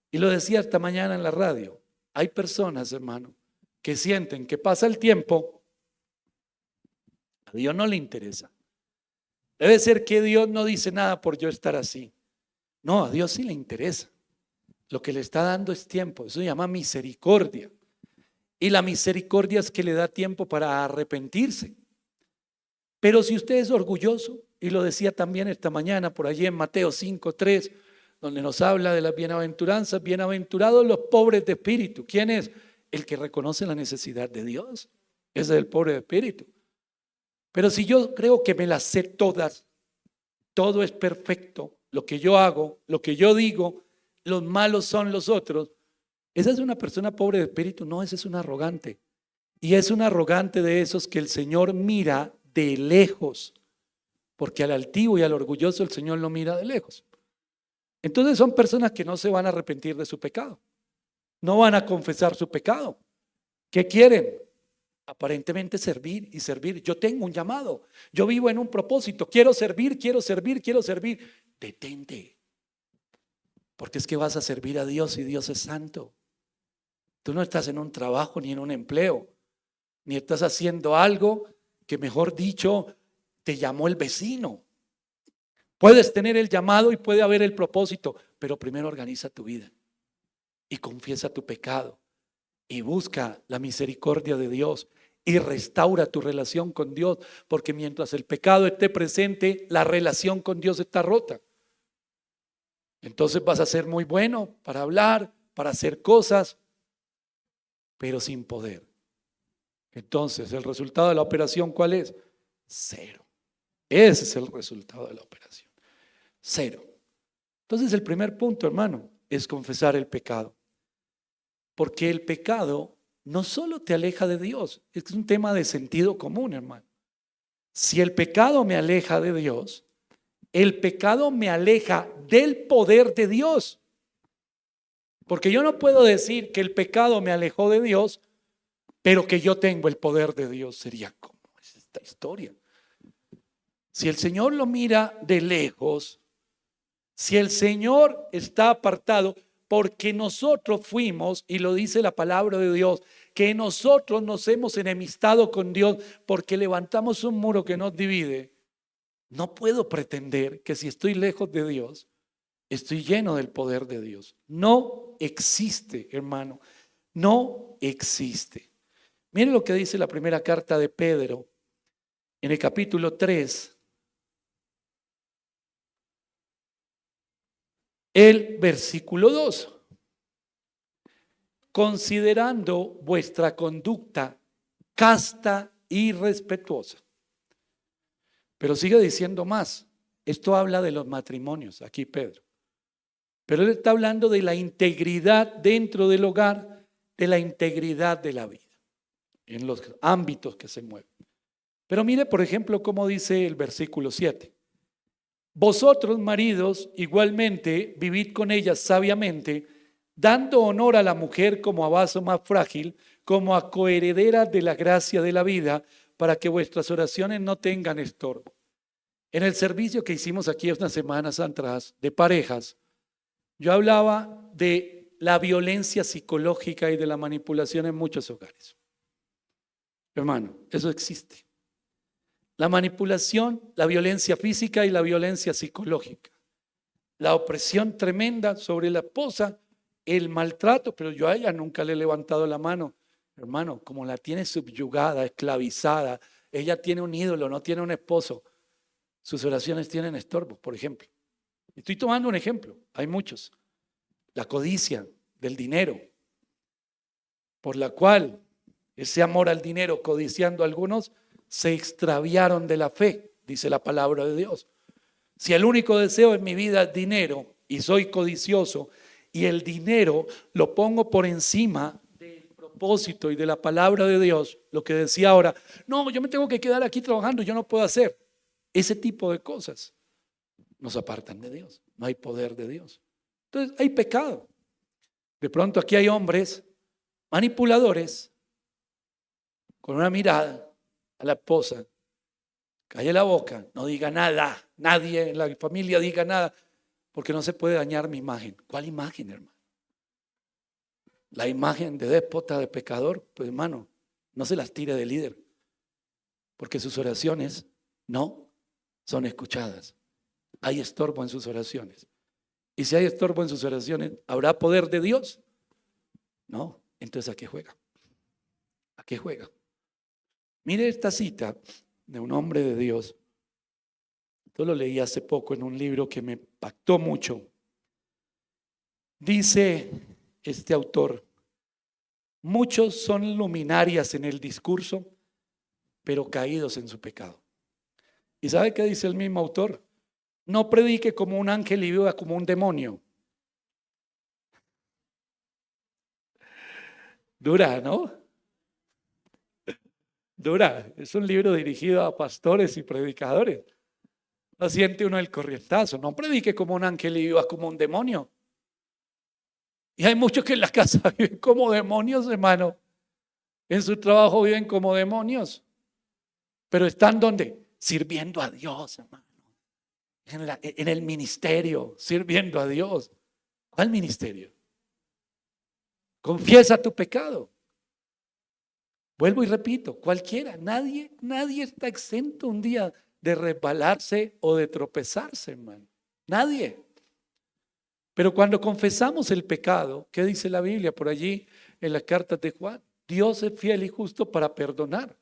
Y lo decía esta mañana en la radio. Hay personas, hermano, que sienten que pasa el tiempo, a Dios no le interesa. Debe ser que Dios no dice nada por yo estar así. No, a Dios sí le interesa. Lo que le está dando es tiempo. Eso se llama misericordia. Y la misericordia es que le da tiempo para arrepentirse. Pero si usted es orgulloso, y lo decía también esta mañana por allí en Mateo 5:3, donde nos habla de las bienaventuranzas: bienaventurados los pobres de espíritu. ¿Quién es? El que reconoce la necesidad de Dios. Ese es el pobre de espíritu. Pero si yo creo que me las sé todas, todo es perfecto, lo que yo hago, lo que yo digo, los malos son los otros, esa es una persona pobre de espíritu. No, ese es un arrogante. Y es un arrogante de esos que el Señor mira de lejos, porque al altivo y al orgulloso el Señor lo mira de lejos. Entonces son personas que no se van a arrepentir de su pecado, no van a confesar su pecado. ¿Qué quieren? Aparentemente servir y servir. Yo tengo un llamado. Yo vivo en un propósito. Quiero servir, quiero servir, quiero servir. Detente. Porque es que vas a servir a Dios y Dios es santo. Tú no estás en un trabajo ni en un empleo, ni estás haciendo algo que, mejor dicho, te llamó el vecino. Puedes tener el llamado y puede haber el propósito, pero primero organiza tu vida y confiesa tu pecado y busca la misericordia de Dios y restaura tu relación con Dios, porque mientras el pecado esté presente, la relación con Dios está rota. Entonces vas a ser muy bueno para hablar, para hacer cosas, pero sin poder. Entonces, ¿el resultado de la operación cuál es? Cero. Ese es el resultado de la operación. Cero. Entonces, el primer punto, hermano, es confesar el pecado. Porque el pecado no solo te aleja de Dios, es un tema de sentido común, hermano. Si el pecado me aleja de Dios, el pecado me aleja del poder de Dios. Porque yo no puedo decir que el pecado me alejó de Dios, pero que yo tengo el poder de Dios. Sería como es esta historia. Si el Señor lo mira de lejos, si el Señor está apartado, porque nosotros fuimos, y lo dice la palabra de Dios, que nosotros nos hemos enemistado con Dios porque levantamos un muro que nos divide. No puedo pretender que si estoy lejos de Dios, estoy lleno del poder de Dios. No existe, hermano, no existe. Miren lo que dice la primera carta de Pedro en el capítulo 3, el versículo 2. Considerando vuestra conducta casta y respetuosa. Pero sigue diciendo más. Esto habla de los matrimonios, aquí Pedro. Pero él está hablando de la integridad dentro del hogar, de la integridad de la vida, en los ámbitos que se mueven. Pero mire, por ejemplo, cómo dice el versículo 7. Vosotros, maridos, igualmente, vivid con ellas sabiamente, dando honor a la mujer como a vaso más frágil, como a coheredera de la gracia de la vida, para que vuestras oraciones no tengan estorbo. En el servicio que hicimos aquí unas semanas atrás de parejas, yo hablaba de la violencia psicológica y de la manipulación en muchos hogares. Hermano, eso existe. La manipulación, la violencia física y la violencia psicológica. La opresión tremenda sobre la esposa, el maltrato, pero yo a ella nunca le he levantado la mano. Hermano, como la tiene subyugada, esclavizada, ella tiene un ídolo, no tiene un esposo. Sus oraciones tienen estorbo, por ejemplo. Estoy tomando un ejemplo, hay muchos. La codicia del dinero, por la cual ese amor al dinero, codiciando a algunos, se extraviaron de la fe, dice la palabra de Dios. Si el único deseo en mi vida es dinero y soy codicioso y el dinero lo pongo por encima del propósito y de la palabra de Dios, lo que decía ahora, no, yo me tengo que quedar aquí trabajando, yo no puedo hacer ese tipo de cosas, nos apartan de Dios, no hay poder de Dios. Entonces hay pecado. De pronto aquí hay hombres manipuladores con una mirada a la esposa, calle la boca, no diga nada, nadie en la familia diga nada, porque no se puede dañar mi imagen. ¿Cuál imagen, hermano? La imagen de déspota, de pecador, pues hermano, no se las tire de líder, porque sus oraciones no son escuchadas. Hay estorbo en sus oraciones. Y si hay estorbo en sus oraciones, ¿habrá poder de Dios? No. Entonces, ¿a qué juega? ¿A qué juega? Mire esta cita de un hombre de Dios. Yo lo leí hace poco en un libro que me impactó mucho. Dice este autor, muchos son luminarias en el discurso, pero caídos en su pecado. ¿Y sabe qué dice el mismo autor? No predique como un ángel y viva como un demonio. Dura, ¿no? Dura. Es un libro dirigido a pastores y predicadores. No siente uno el corrientazo. No predique como un ángel y viva como un demonio. Y hay muchos que en la casa viven como demonios, hermano. En su trabajo viven como demonios. Pero están donde? Sirviendo a Dios, hermano. En el ministerio, sirviendo a Dios. ¿Cuál ministerio? Confiesa tu pecado. Vuelvo y repito, cualquiera, nadie está exento un día de resbalarse o de tropezarse, hermano. Nadie. Pero cuando confesamos el pecado, ¿qué dice la Biblia por allí en las cartas de Juan? Dios es fiel y justo para perdonar.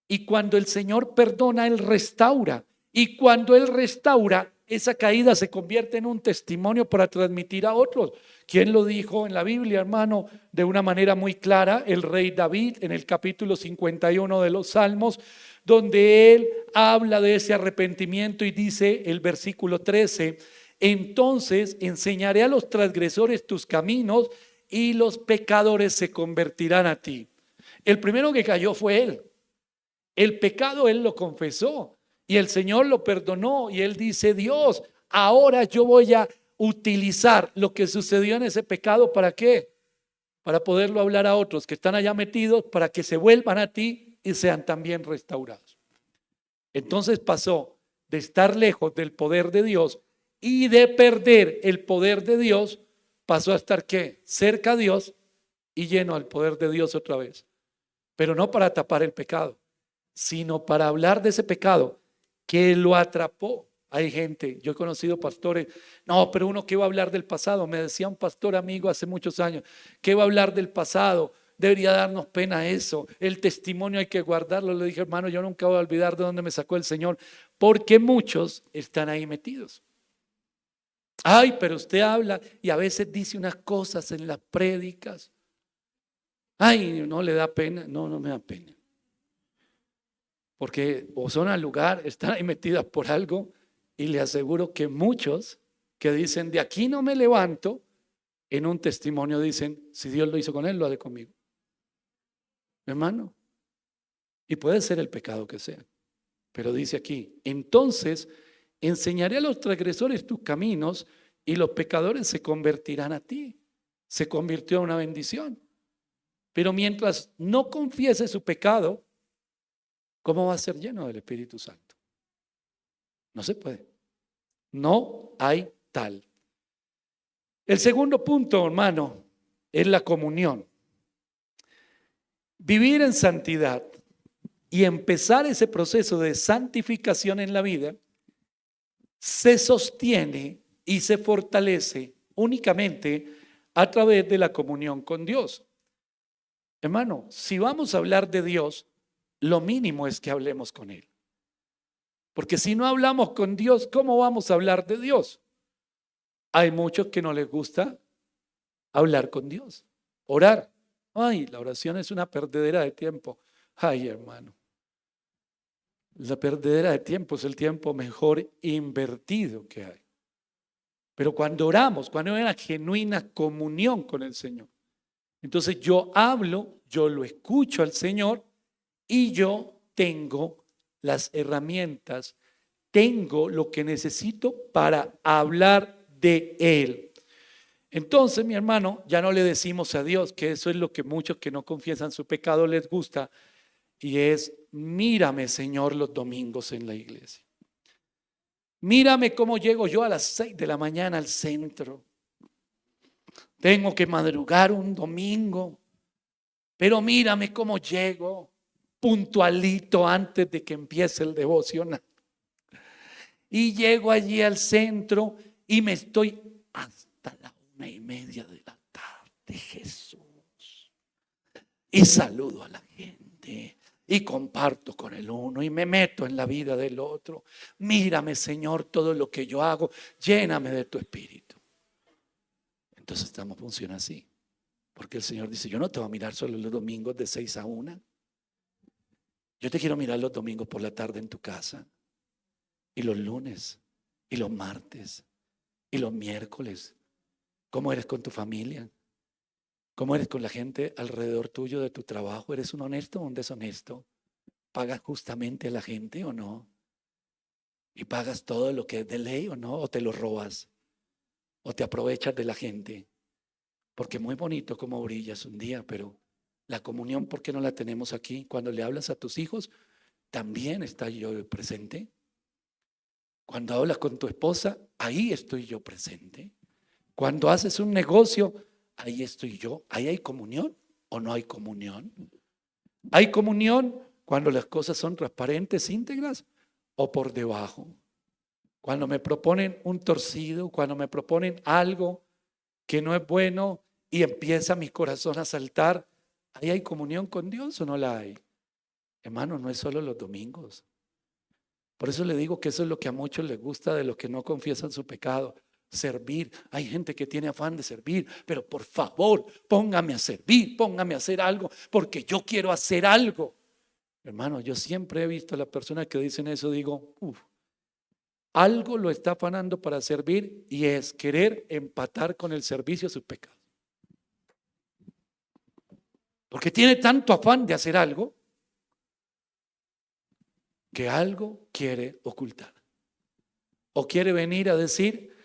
Y cuando el Señor perdona, Él restaura. Y cuando Él restaura, esa caída se convierte en un testimonio para transmitir a otros. ¿Quién lo dijo en la Biblia, hermano? De una manera muy clara, el rey David en el capítulo 51 de los Salmos, donde él habla de ese arrepentimiento y dice el versículo 13, entonces enseñaré a los transgresores tus caminos y los pecadores se convertirán a ti. El primero que cayó fue él. El pecado él lo confesó y el Señor lo perdonó y él dice, Dios, ahora yo voy a utilizar lo que sucedió en ese pecado, ¿para qué? Para poderlo hablar a otros que están allá metidos, para que se vuelvan a ti y sean también restaurados. Entonces pasó de estar lejos del poder de Dios y de perder el poder de Dios, pasó a estar ¿qué? Cerca a Dios y lleno al poder de Dios otra vez. Pero no para tapar el pecado, sino para hablar de ese pecado que lo atrapó. Hay gente, yo he conocido pastores, no, pero uno que va a hablar del pasado, me decía un pastor amigo hace muchos años, ¿qué va a hablar del pasado? Debería darnos pena eso, el testimonio hay que guardarlo. Le dije, hermano, yo nunca voy a olvidar de dónde me sacó el Señor, porque muchos están ahí metidos. Ay, pero usted habla y a veces dice unas cosas en las prédicas. Ay, no le da pena, no me da pena. Porque o son al lugar, están ahí metidas por algo, y le aseguro que muchos que dicen, de aquí no me levanto, en un testimonio dicen, si Dios lo hizo con él, lo haré conmigo. Hermano, y puede ser el pecado que sea, pero dice aquí, entonces enseñaré a los transgresores tus caminos y los pecadores se convertirán a ti. Se convirtió en una bendición. Pero mientras no confiese su pecado, ¿cómo va a ser lleno del Espíritu Santo? No se puede. No hay tal. El segundo punto, hermano, es la comunión. Vivir en santidad y empezar ese proceso de santificación en la vida se sostiene y se fortalece únicamente a través de la comunión con Dios. Hermano, si vamos a hablar de Dios, lo mínimo es que hablemos con Él. Porque si no hablamos con Dios, ¿cómo vamos a hablar de Dios? Hay muchos que no les gusta hablar con Dios, orar. Ay, la oración es una perdedera de tiempo. Ay, hermano, la perdedera de tiempo es el tiempo mejor invertido que hay. Pero cuando oramos, cuando hay una genuina comunión con el Señor, entonces yo hablo, yo lo escucho al Señor y yo tengo las herramientas, tengo lo que necesito para hablar de Él. Entonces, mi hermano, ya no le decimos a Dios, que eso es lo que muchos que no confiesan su pecado les gusta, y es, mírame, Señor, los domingos en la iglesia. Mírame cómo llego yo a las 6 de la mañana al centro. Tengo que madrugar un domingo, pero mírame cómo llego puntualito antes de que empiece el devocional. Y llego allí al centro y me estoy hasta la 1:30 de la tarde, Jesús. Y saludo a la gente y comparto con el uno y me meto en la vida del otro. Mírame, Señor, todo lo que yo hago, lléname de tu espíritu. Entonces estamos funciona así. Porque el Señor dice, yo no te voy a mirar solo los domingos de 6 a 1. Yo te quiero mirar los domingos por la tarde en tu casa. Y los lunes, y los martes, y los miércoles. ¿Cómo eres con tu familia? ¿Cómo eres con la gente alrededor tuyo de tu trabajo? ¿Eres un honesto o un deshonesto? ¿Pagas justamente a la gente o no? ¿Y pagas todo lo que es de ley o no? ¿O te lo robas? ¿O te aprovechas de la gente? Porque muy bonito como brillas un día, pero La comunión, ¿por qué no la tenemos aquí? Cuando le hablas a tus hijos, también está yo presente. Cuando hablas con tu esposa, ahí estoy yo presente. Cuando haces un negocio, ahí estoy yo. ¿Ahí hay comunión o no hay comunión? ¿Hay comunión cuando las cosas son transparentes, íntegras o por debajo? Cuando me proponen un torcido, cuando me proponen algo que no es bueno y empieza mi corazón a saltar, ¿ahí hay comunión con Dios o no la hay? Hermano, no es solo los domingos. Por eso le digo que eso es lo que a muchos les gusta de los que no confiesan su pecado. Servir. Hay gente que tiene afán de servir, pero por favor, póngame a servir, póngame a hacer algo, porque yo quiero hacer algo. Hermano, yo siempre he visto a las personas que dicen eso, digo, algo lo está afanando para servir y es querer empatar con el servicio a sus pecados. Porque tiene tanto afán de hacer algo que algo quiere ocultar. O quiere venir a decir,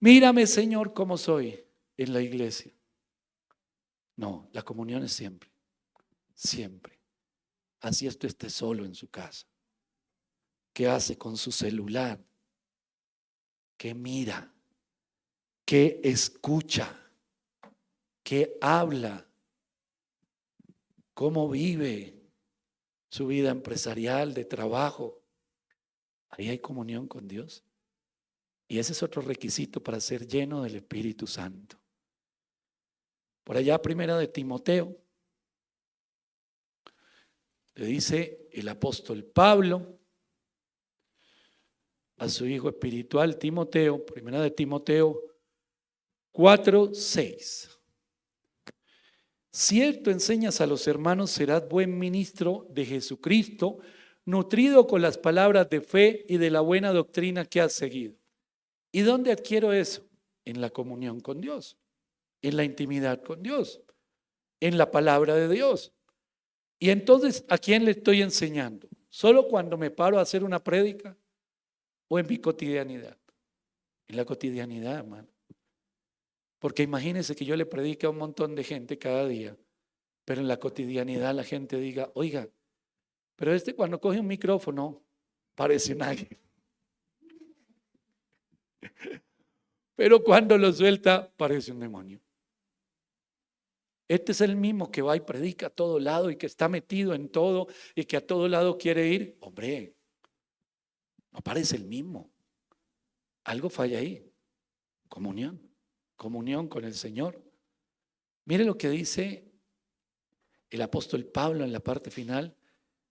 mírame Señor cómo soy en la iglesia. No, la comunión es siempre, siempre. Así esto esté solo en su casa. ¿Qué hace con su celular? ¿Qué mira? ¿Qué escucha? ¿Qué habla? ¿Cómo vive su vida empresarial, de trabajo? Ahí hay comunión con Dios. Y ese es otro requisito para ser lleno del Espíritu Santo. Por allá, primera de Timoteo, le dice el apóstol Pablo a su hijo espiritual Timoteo, primera de Timoteo 4:6. Cierto enseñas a los hermanos, serás buen ministro de Jesucristo, nutrido con las palabras de fe y de la buena doctrina que has seguido. ¿Y dónde adquiero eso? En la comunión con Dios, en la intimidad con Dios, en la palabra de Dios. Y entonces, ¿a quién le estoy enseñando? ¿Solo cuando me paro a hacer una prédica o en mi cotidianidad? En la cotidianidad, hermano. Porque imagínense que yo le predique a un montón de gente cada día, pero en la cotidianidad la gente diga, oiga, pero cuando coge un micrófono parece un ángel. Pero cuando lo suelta parece un demonio. Este es el mismo que va y predica a todo lado y que está metido en todo y que a todo lado quiere ir. Hombre, no parece el mismo. Algo falla ahí. Comunión. Comunión con el Señor. Mire lo que dice el apóstol Pablo en la parte final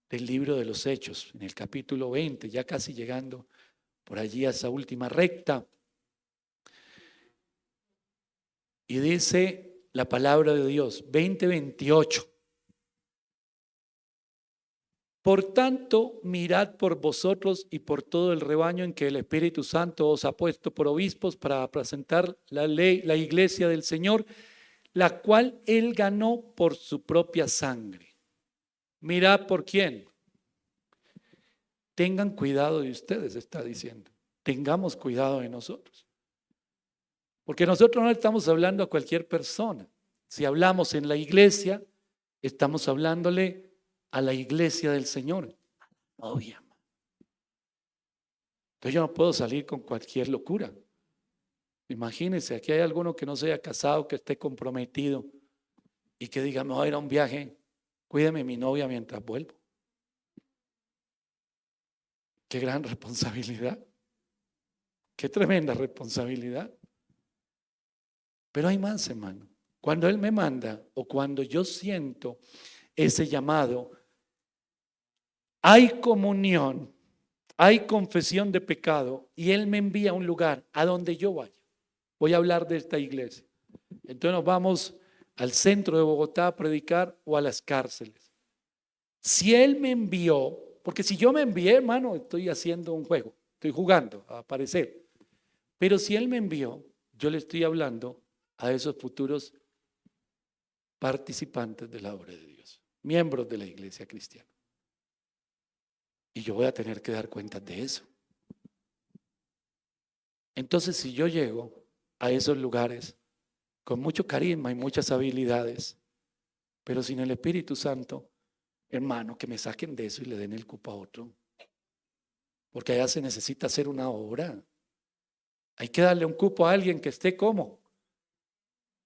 del libro de los Hechos, en el capítulo 20, ya casi llegando por allí a esa última recta. Y dice la palabra de Dios, 20:28. Por tanto, mirad por vosotros y por todo el rebaño en que el Espíritu Santo os ha puesto por obispos para presentar la ley, la iglesia del Señor, la cual Él ganó por su propia sangre. Mirad por quién. Tengan cuidado de ustedes, está diciendo. Tengamos cuidado de nosotros. Porque nosotros no estamos hablando a cualquier persona. Si hablamos en la iglesia, estamos hablándole a la iglesia del Señor. Obvio. Entonces yo no puedo salir con cualquier locura. Imagínense, aquí hay alguno que no se haya casado, que esté comprometido y que diga, me voy a ir a un viaje, cuídeme mi novia mientras vuelvo. Qué gran responsabilidad. Qué tremenda responsabilidad. Pero hay más, hermano. Cuando Él me manda o cuando yo siento ese llamado, hay comunión, hay confesión de pecado y Él me envía a un lugar a donde yo vaya. Voy a hablar de esta iglesia. Entonces nos vamos al centro de Bogotá a predicar o a las cárceles. Si Él me envió, porque si yo me envié, hermano, estoy haciendo un juego, estoy jugando a aparecer. Pero si Él me envió, yo le estoy hablando a esos futuros participantes de la obra de Dios, miembros de la iglesia cristiana. Y yo voy a tener que dar cuenta de eso. Entonces, si yo llego a esos lugares con mucho carisma y muchas habilidades, Pero sin el Espíritu Santo, hermano, que me saquen de eso y le den el cupo a otro. Porque allá se necesita hacer una obra. Hay que darle un cupo a alguien que esté como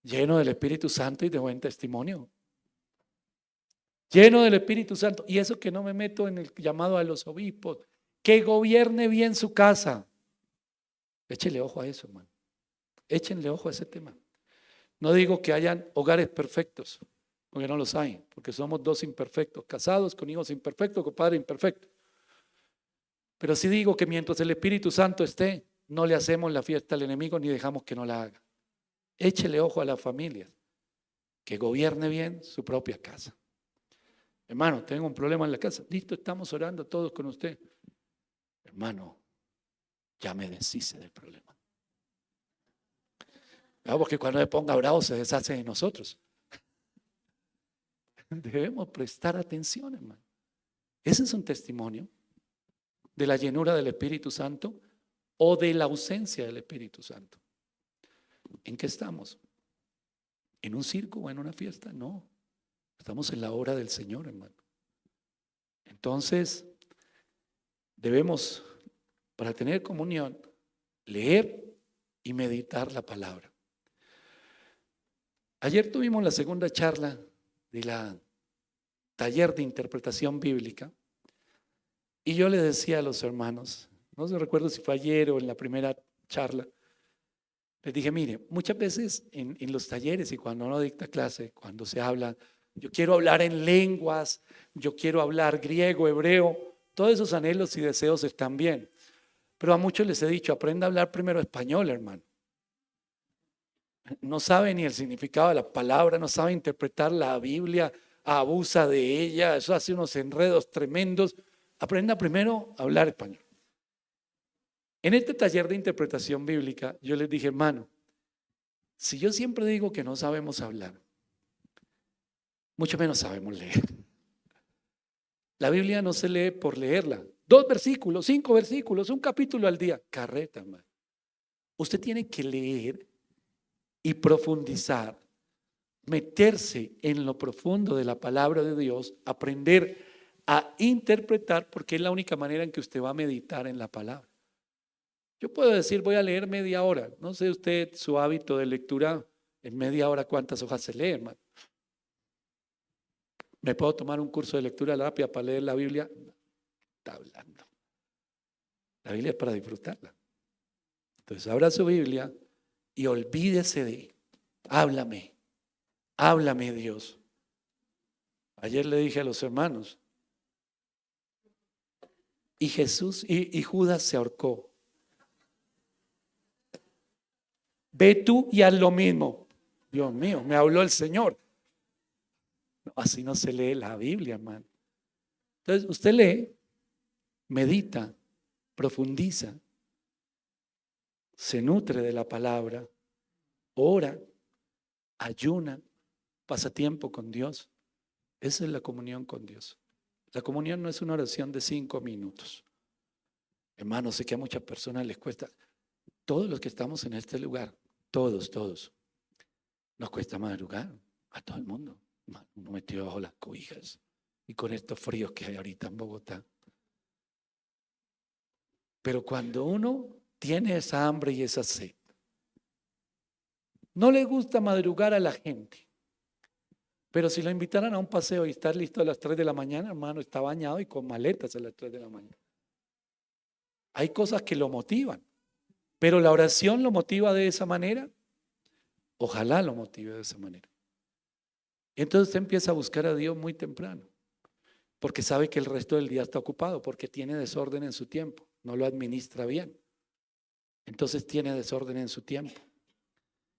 lleno del Espíritu Santo y de buen testimonio. Lleno del Espíritu Santo. Y eso que no me meto en el llamado a los obispos. Que gobierne bien su casa. Échele ojo a eso, hermano. Échenle ojo a ese tema. No digo que hayan hogares perfectos, porque no los hay, porque somos dos imperfectos, casados con hijos imperfectos, con padre imperfecto. Pero sí digo que mientras el Espíritu Santo esté, no le hacemos la fiesta al enemigo ni dejamos que no la haga. Échele ojo a las familias, que gobierne bien su propia casa. Hermano, tengo un problema en la casa. Listo, estamos orando todos con usted. Hermano, ya me deshice del problema. Porque cuando me ponga bravo se deshace de nosotros. Debemos prestar atención, hermano. Ese es un testimonio de la llenura del Espíritu Santo o de la ausencia del Espíritu Santo. ¿En qué estamos? ¿En un circo o en una fiesta? No. Estamos en la obra del Señor, hermano. Entonces, debemos, para tener comunión, leer y meditar la palabra. Ayer tuvimos la segunda charla de la taller de interpretación bíblica y yo le decía a los hermanos, no recuerdo si fue ayer o en la primera charla, les dije, mire, muchas veces en los talleres y cuando uno dicta clase, cuando se habla, yo quiero hablar en lenguas, yo quiero hablar griego, hebreo, todos esos anhelos y deseos están bien, pero a muchos les he dicho, aprenda a hablar primero español, hermano. No sabe ni el significado de la palabra, no sabe interpretar la Biblia, abusa de ella, eso hace unos enredos tremendos. Aprenda primero a hablar español. En este taller de interpretación bíblica, yo les dije, hermano, si yo siempre digo que no sabemos hablar, mucho menos sabemos leer. La Biblia no se lee por leerla. 2 versículos, 5 versículos, un capítulo al día. Carreta, hermano. Usted tiene que leer y profundizar, meterse en lo profundo de la palabra de Dios, aprender a interpretar, porque es la única manera en que usted va a meditar en la palabra. Yo puedo decir, voy a leer media hora. No sé usted su hábito de lectura, en media hora cuántas hojas se lee, hermano. ¿Me puedo tomar un curso de lectura rápida para leer la Biblia? No, está hablando. La Biblia es para disfrutarla. Entonces abra su Biblia y olvídese de, háblame Dios. Ayer le dije a los hermanos, y Jesús y Judas se ahorcó. Ve tú y haz lo mismo. Dios mío, me habló el Señor. No, así no se lee la Biblia, hermano. Entonces usted lee, medita, profundiza, se nutre de la palabra, ora, ayuna, pasa tiempo con Dios. Esa es la comunión con Dios. La comunión no es una oración de 5 minutos. Hermano, sé que a muchas personas les cuesta. Todos los que estamos en este lugar, todos, nos cuesta madrugar. A todo el mundo. Uno metido bajo las cobijas. Y con estos fríos que hay ahorita en Bogotá. Pero cuando uno tiene esa hambre y esa sed, no le gusta madrugar a la gente. Pero si lo invitaran a un paseo y estar listo a las 3 de la mañana, hermano, está bañado y con maletas a las 3 de la mañana. Hay cosas que lo motivan, pero la oración lo motiva de esa manera. Ojalá lo motive de esa manera. Entonces usted empieza a buscar a Dios muy temprano, porque sabe que el resto del día está ocupado, porque tiene desorden en su tiempo, no lo administra bien. Entonces tiene desorden en su tiempo.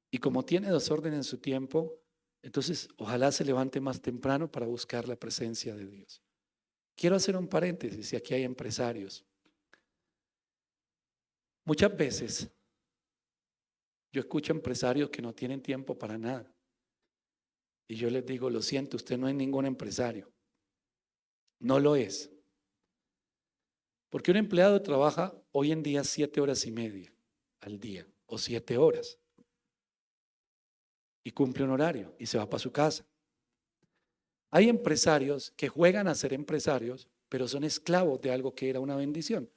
Y como tiene desorden en su tiempo, entonces ojalá se levante más temprano para buscar la presencia de Dios. Quiero hacer un paréntesis, si aquí hay empresarios. Muchas veces yo escucho empresarios que no tienen tiempo para nada. Y yo les digo, lo siento, usted no es ningún empresario. No lo es. Porque un empleado trabaja hoy en día 7 horas y media al día o 7 horas. Y cumple un horario y se va para su casa. Hay empresarios que juegan a ser empresarios, pero son esclavos de algo que era una bendición.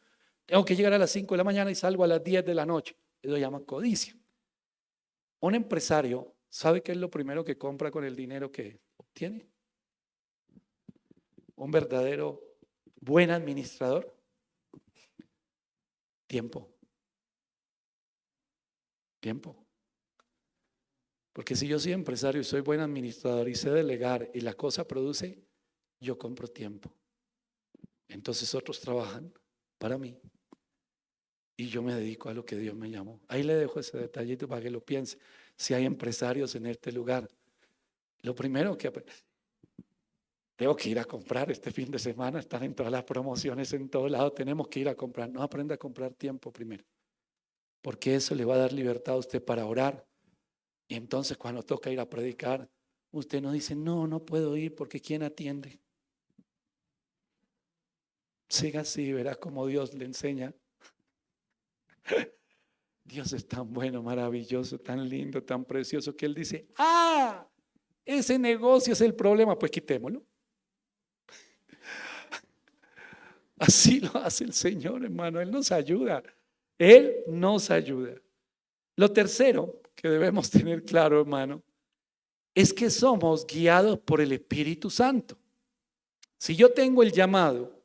Tengo que llegar a las 5 de la mañana y salgo a las 10 de la noche. Eso se llama codicia. Un empresario, ¿sabe qué es lo primero que compra con el dinero que obtiene? Un verdadero buen administrador. Tiempo. Tiempo. Porque si yo soy empresario y soy buen administrador y sé delegar y la cosa produce, yo compro tiempo. Entonces otros trabajan para mí y yo me dedico a lo que Dios me llamó. Ahí le dejo ese detallito para que lo piense. Si hay empresarios en este lugar, lo primero que tengo que ir a comprar este fin de semana, están en todas las promociones en todos lados, tenemos que ir a comprar. No, aprenda a comprar tiempo primero, porque eso le va a dar libertad a usted para orar. Y entonces cuando toca ir a predicar, usted no dice, no, no puedo ir porque ¿quién atiende? Siga así, verá cómo Dios le enseña. Dios es tan bueno, maravilloso, tan lindo, tan precioso, que Él dice, ese negocio es el problema, pues quitémoslo. Así lo hace el Señor, hermano, Él nos ayuda. Él nos ayuda. Lo tercero que debemos tener claro, hermano, es que somos guiados por el Espíritu Santo. Si yo tengo el llamado,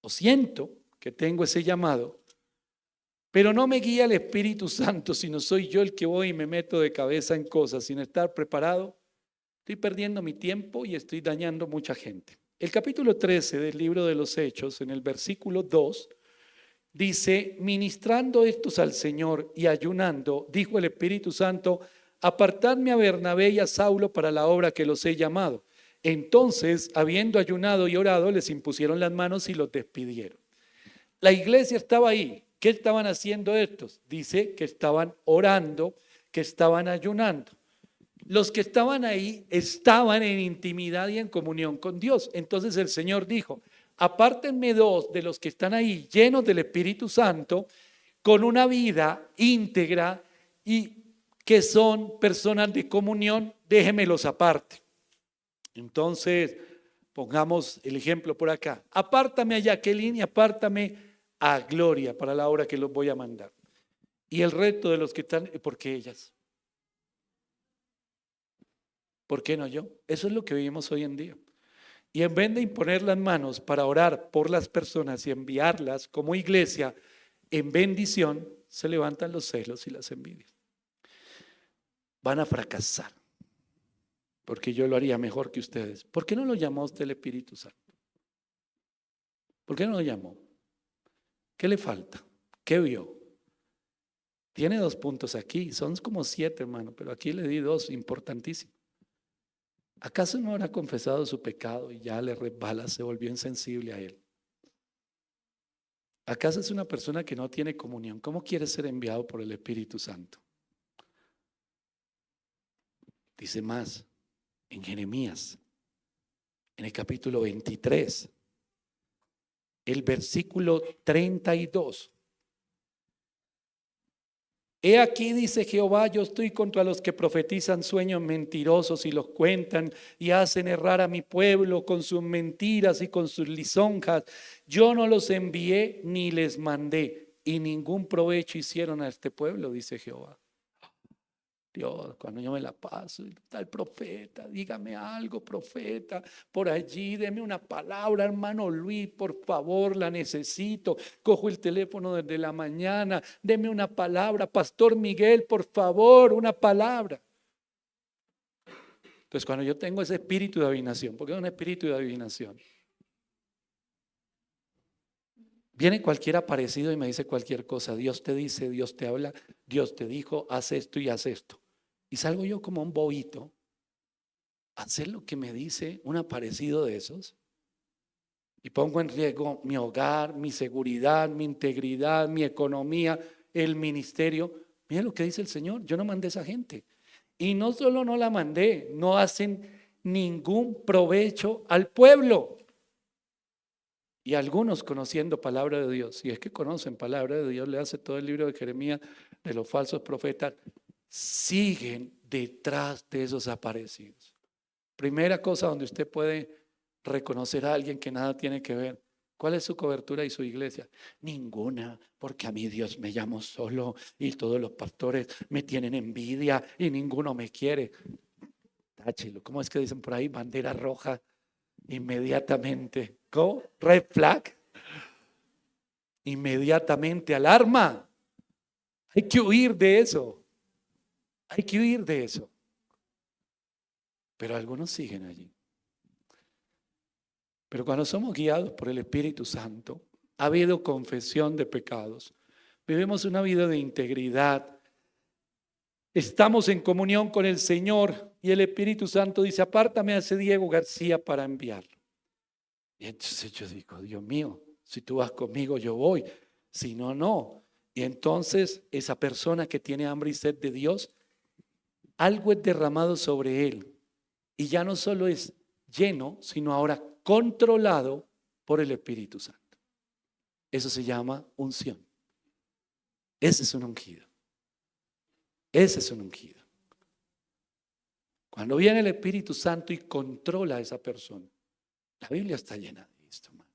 o siento que tengo ese llamado, pero no me guía el Espíritu Santo, sino soy yo el que voy y me meto de cabeza en cosas sin estar preparado, estoy perdiendo mi tiempo y estoy dañando mucha gente. El capítulo 13 del libro de los Hechos, en el versículo 2, dice, ministrando estos al Señor y ayunando, dijo el Espíritu Santo, apartadme a Bernabé y a Saulo para la obra que los he llamado. Entonces, habiendo ayunado y orado, les impusieron las manos y los despidieron. La iglesia estaba ahí. ¿Qué estaban haciendo estos? Dice que estaban orando, que estaban ayunando. Los que estaban ahí estaban en intimidad y en comunión con Dios. Entonces el Señor dijo, apártenme dos de los que están ahí llenos del Espíritu Santo, con una vida íntegra y que son personas de comunión, déjenmelos aparte. Entonces, pongamos el ejemplo por acá. Apártame a Jacqueline y apártame a Gloria para la obra que los voy a mandar. Y el resto de los que están, ¿por qué ellas? ¿Por qué no yo? Eso es lo que vivimos hoy en día. Y en vez de imponer las manos para orar por las personas y enviarlas como iglesia en bendición, se levantan los celos y las envidias. Van a fracasar, porque yo lo haría mejor que ustedes. ¿Por qué no lo llamó usted el Espíritu Santo? ¿Por qué no lo llamó? ¿Qué le falta? ¿Qué vio? Tiene 2 puntos aquí, son como 7, hermano, pero aquí le di 2 importantísimos. ¿Acaso no habrá confesado su pecado y ya le resbala, se volvió insensible a él? ¿Acaso es una persona que no tiene comunión? ¿Cómo quiere ser enviado por el Espíritu Santo? Dice más, en Jeremías, en el capítulo 23, el versículo 32. He aquí, dice Jehová, yo estoy contra los que profetizan sueños mentirosos y los cuentan y hacen errar a mi pueblo con sus mentiras y con sus lisonjas. Yo no los envié ni les mandé y ningún provecho hicieron a este pueblo, dice Jehová. Dios, cuando yo me la paso, está el profeta, dígame algo, profeta, por allí, deme una palabra, hermano Luis, por favor, la necesito. Cojo el teléfono desde la mañana, deme una palabra, Pastor Miguel, por favor, una palabra. Entonces, cuando yo tengo ese espíritu de adivinación, porque es un espíritu de adivinación, viene cualquier aparecido y me dice cualquier cosa. Dios te dice, Dios te habla, Dios te dijo, haz esto y haz esto. Y salgo yo como un bobito a hacer lo que me dice un aparecido de esos. Y pongo en riesgo mi hogar, mi seguridad, mi integridad, mi economía, el ministerio. Mira lo que dice el Señor, yo no mandé a esa gente. Y no solo no la mandé, no hacen ningún provecho al pueblo. Y algunos conociendo palabra de Dios, si es que conocen palabra de Dios, le hace todo el libro de Jeremías de los falsos profetas, siguen detrás de esos aparecidos. Primera cosa donde usted puede reconocer a alguien que nada tiene que ver. ¿Cuál es su cobertura y su iglesia? Ninguna, porque a mí Dios me llamó solo y todos los pastores me tienen envidia y ninguno me quiere. Táchelo. ¿Cómo es que dicen por ahí? Bandera roja inmediatamente. ¿Cómo? Red flag. Inmediatamente alarma. Hay que huir de eso. Hay que huir de eso. Pero algunos siguen allí. Pero cuando somos guiados por el Espíritu Santo, ha habido confesión de pecados. Vivimos una vida de integridad. Estamos en comunión con el Señor y el Espíritu Santo dice, apártame a ese Diego García para enviarlo. Y entonces yo digo, Dios mío, si tú vas conmigo, yo voy. Si no, no. Y entonces esa persona que tiene hambre y sed de Dios, algo es derramado sobre él. Y ya no solo es lleno, sino ahora controlado por el Espíritu Santo. Eso se llama unción. Ese es un ungido. Ese es un ungido. Cuando viene el Espíritu Santo y controla a esa persona. La Biblia está llena de esto, hermano.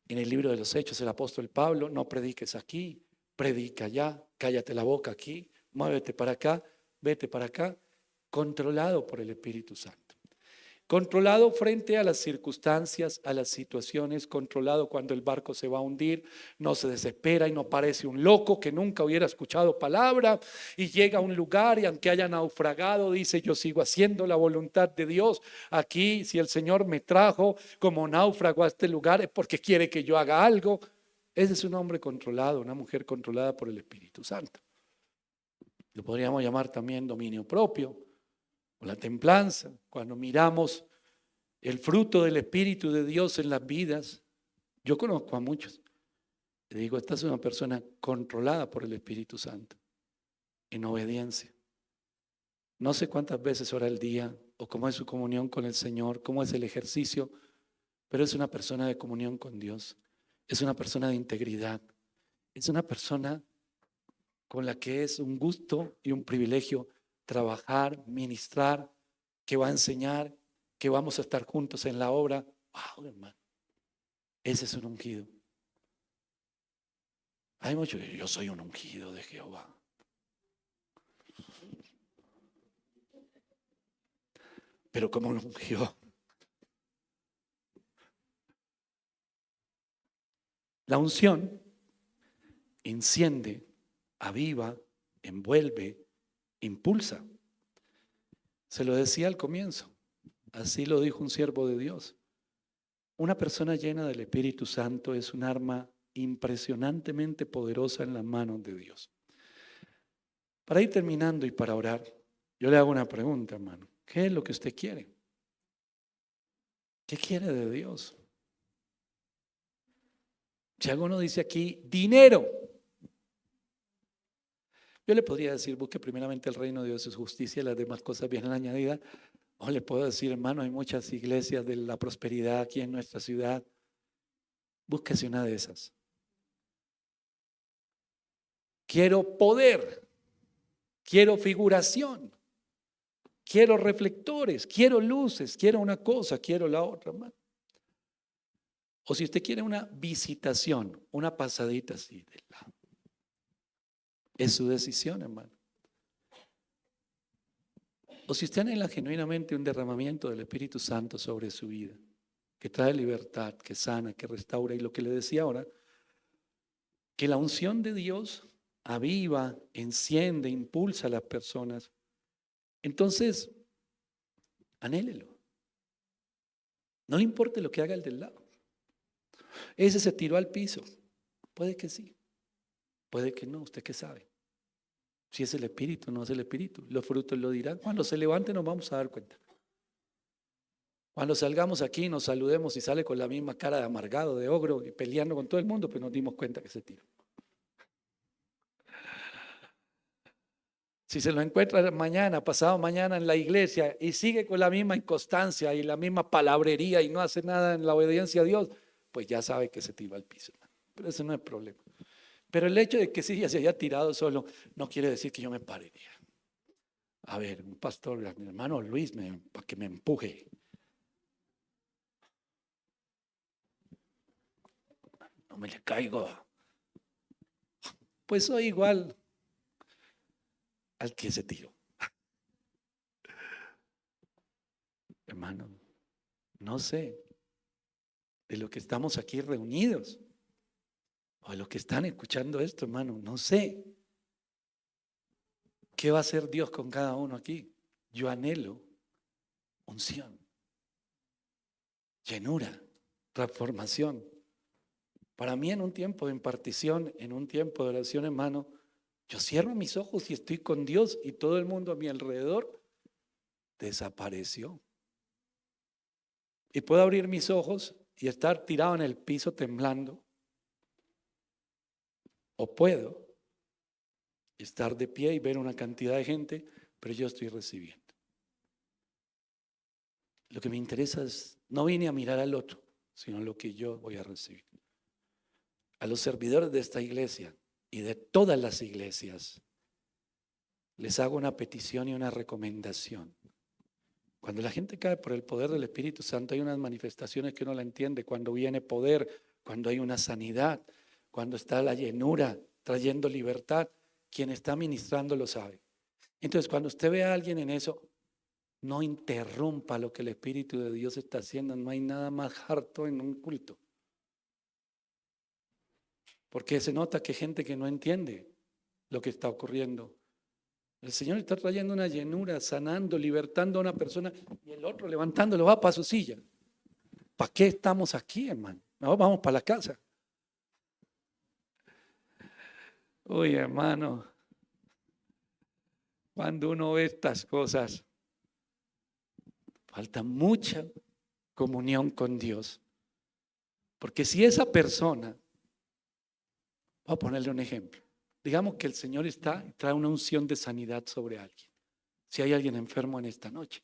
En el libro de los Hechos, el apóstol Pablo, no prediques aquí, predica allá, cállate la boca aquí, muévete para acá, vete para acá, controlado por el Espíritu Santo. Controlado frente a las circunstancias, a las situaciones, controlado cuando el barco se va a hundir, no se desespera y no parece un loco que nunca hubiera escuchado palabra y llega a un lugar y aunque haya naufragado dice yo sigo haciendo la voluntad de Dios. Aquí si el Señor me trajo como náufrago a este lugar es porque quiere que yo haga algo. Ese es un hombre controlado, una mujer controlada por el Espíritu Santo. Lo podríamos llamar también dominio propio. O la templanza, cuando miramos el fruto del Espíritu de Dios en las vidas. Yo conozco a muchos. Le digo, esta es una persona controlada por el Espíritu Santo, en obediencia. No sé cuántas veces ora al día, o cómo es su comunión con el Señor, cómo es el ejercicio, pero es una persona de comunión con Dios. Es una persona de integridad. Es una persona con la que es un gusto y un privilegio trabajar, ministrar, que va a enseñar, que vamos a estar juntos en la obra. Wow, hermano. Ese es un ungido. Hay muchos que yo soy un ungido de Jehová. Pero ¿cómo lo ungió? La unción enciende, aviva, envuelve, impulsa. Se lo decía al comienzo. Así lo dijo un siervo de Dios. Una persona llena del Espíritu Santo es un arma impresionantemente poderosa en las manos de Dios. Para ir terminando y para orar, yo le hago una pregunta, hermano. ¿Qué es lo que usted quiere? ¿Qué quiere de Dios? Si alguno dice aquí, dinero. Yo le podría decir, busque primeramente el reino de Dios y su justicia y las demás cosas vienen añadidas. O le puedo decir, hermano, hay muchas iglesias de la prosperidad aquí en nuestra ciudad. Búsquese una de esas. Quiero poder, quiero figuración, quiero reflectores, quiero luces, quiero una cosa, quiero la otra, hermano. O si usted quiere una visitación, una pasadita así de lado. Es su decisión, hermano. O si usted anhela genuinamente un derramamiento del Espíritu Santo sobre su vida, que trae libertad, que sana, que restaura, y lo que le decía ahora, que la unción de Dios aviva, enciende, impulsa a las personas. Entonces, anhélelo. No le importe lo que haga el del lado. Ese se tiró al piso. Puede que sí, puede que no, usted qué sabe. Si es el Espíritu, no es el Espíritu. Los frutos lo dirán. Cuando se levante nos vamos a dar cuenta. Cuando salgamos aquí, nos saludemos y sale con la misma cara de amargado, de ogro, y peleando con todo el mundo, pues nos dimos cuenta que se tiró. Si se lo encuentra mañana, pasado mañana en la iglesia y sigue con la misma inconstancia y la misma palabrería y no hace nada en la obediencia a Dios, pues ya sabe que se tiró al piso. Pero ese no es problema. Pero el hecho de que sí ya se haya tirado solo no quiere decir que yo me pare. A ver, un pastor, mi hermano Luis, para que me empuje. No me le caigo. Pues soy igual al que se tiró. Hermano, no sé de lo que estamos aquí reunidos o de los que están escuchando esto, hermano, no sé qué va a hacer Dios con cada uno aquí. Yo anhelo unción, llenura, transformación. Para mí en un tiempo de impartición, en un tiempo de oración, hermano, yo cierro mis ojos y estoy con Dios y todo el mundo a mi alrededor desapareció. Y puedo abrir mis ojos y estar tirado en el piso temblando. O puedo estar de pie y ver una cantidad de gente, pero yo estoy recibiendo. Lo que me interesa es, no vine a mirar al otro, sino lo que yo voy a recibir. A los servidores de esta iglesia y de todas las iglesias, les hago una petición y una recomendación. Cuando la gente cae por el poder del Espíritu Santo, hay unas manifestaciones que uno la entiende. Cuando viene poder, cuando hay una sanidad, cuando está la llenura trayendo libertad, quien está ministrando lo sabe. Entonces, cuando usted ve a alguien en eso, no interrumpa lo que el Espíritu de Dios está haciendo. No hay nada más harto en un culto. Porque se nota que hay gente que no entiende lo que está ocurriendo. El Señor está trayendo una llenura, sanando, libertando a una persona y el otro levantándolo va para su silla. ¿Para qué estamos aquí, hermano? No, vamos para la casa. Uy, hermano, cuando uno ve estas cosas, falta mucha comunión con Dios. Porque si esa persona, voy a ponerle un ejemplo, digamos que el Señor trae una unción de sanidad sobre alguien. Si hay alguien enfermo en esta noche.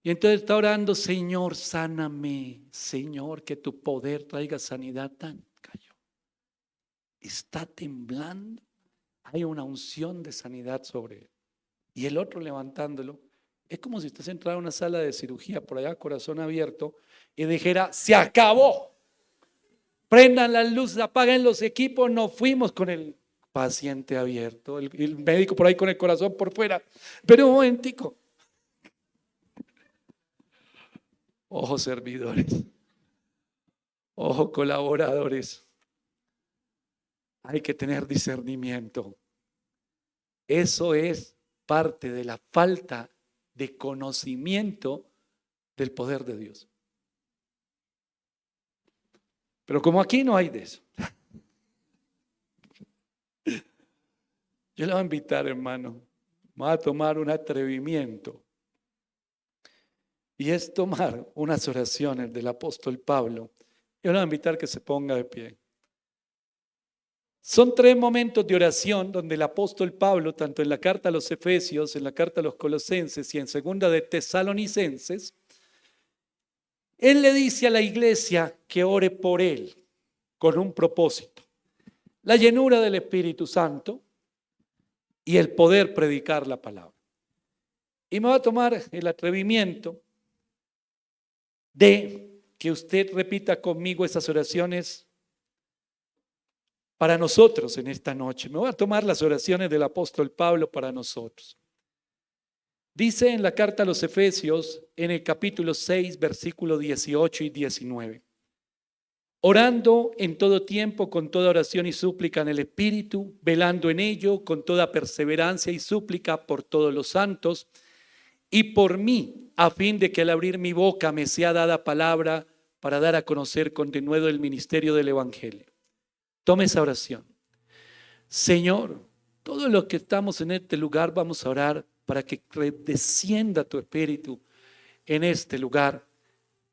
Y entonces está orando, Señor, sáname, Señor, que tu poder traiga sanidad. Tan cayó. Está temblando. Hay una unción de sanidad sobre él. Y el otro levantándolo. Es como si usted se entrara a una sala de cirugía por allá, corazón abierto, y dijera, se acabó. Prendan las luces, apaguen los equipos, nos fuimos con el paciente abierto, el médico por ahí con el corazón por fuera. Pero un momentico. Ojo servidores, ojo colaboradores. Hay que tener discernimiento. Eso es parte de la falta de conocimiento del poder de Dios. Pero como aquí no hay de eso, yo le voy a invitar, hermano, voy a tomar un atrevimiento. Y es tomar unas oraciones del apóstol Pablo. Yo le voy a invitar que se ponga de pie. Son 3 momentos de oración donde el apóstol Pablo, tanto en la carta a los Efesios, en la carta a los Colosenses y en segunda de Tesalonicenses, él le dice a la iglesia que ore por él con un propósito. La llenura del Espíritu Santo y el poder predicar la palabra. Y me va a tomar el atrevimiento de que usted repita conmigo esas oraciones para nosotros en esta noche. Me voy a tomar las oraciones del apóstol Pablo para nosotros. Dice en la carta a los Efesios, en el capítulo 6, versículo 18 y 19. Orando en todo tiempo con toda oración y súplica en el Espíritu, velando en ello con toda perseverancia y súplica por todos los santos y por mí, a fin de que al abrir mi boca me sea dada palabra para dar a conocer con denuedo el ministerio del Evangelio. Tome esa oración. Señor, todos los que estamos en este lugar vamos a orar para que descienda tu Espíritu en este lugar,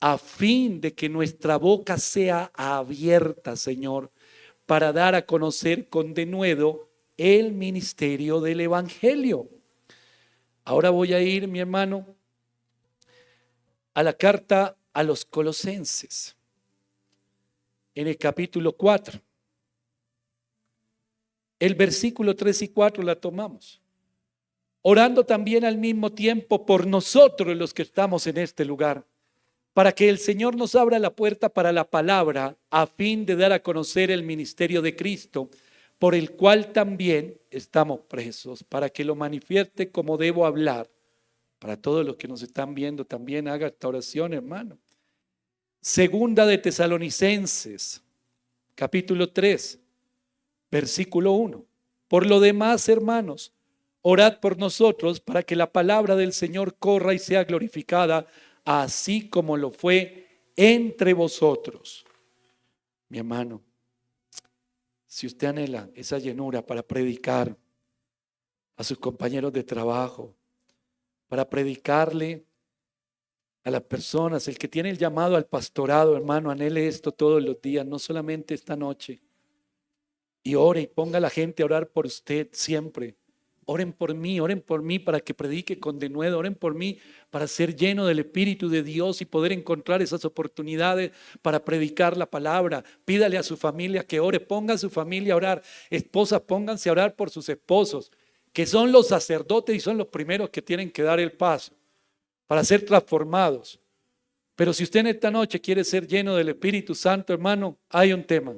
a fin de que nuestra boca sea abierta, Señor, para dar a conocer con denuedo el ministerio del Evangelio. Ahora voy a ir, mi hermano, a la carta a los Colosenses, en el capítulo 4. El versículo 3 y 4 la tomamos. orando también al mismo tiempo por nosotros los que estamos en este lugar, para que el Señor nos abra la puerta para la palabra, a fin de dar a conocer el ministerio de Cristo, por el cual también estamos presos, para que lo manifieste como debo hablar. Para todos los que nos están viendo, también haga esta oración, hermano. Segunda de Tesalonicenses, capítulo 3, versículo 1. Por lo demás, hermanos, orad por nosotros para que la palabra del Señor corra y sea glorificada, así como lo fue entre vosotros. Mi hermano, si usted anhela esa llenura para predicar a sus compañeros de trabajo, para predicarle a las personas, el que tiene el llamado al pastorado, hermano, anhele esto todos los días, no solamente esta noche. Y ore y ponga a la gente a orar por usted siempre. Oren por mí para que predique con denuedo, oren por mí para ser lleno del Espíritu de Dios y poder encontrar esas oportunidades para predicar la palabra. Pídale a su familia que ore, ponga a su familia a orar. Esposas, pónganse a orar por sus esposos, que son los sacerdotes y son los primeros que tienen que dar el paso para ser transformados. Pero si usted en esta noche quiere ser lleno del Espíritu Santo, hermano, hay un tema.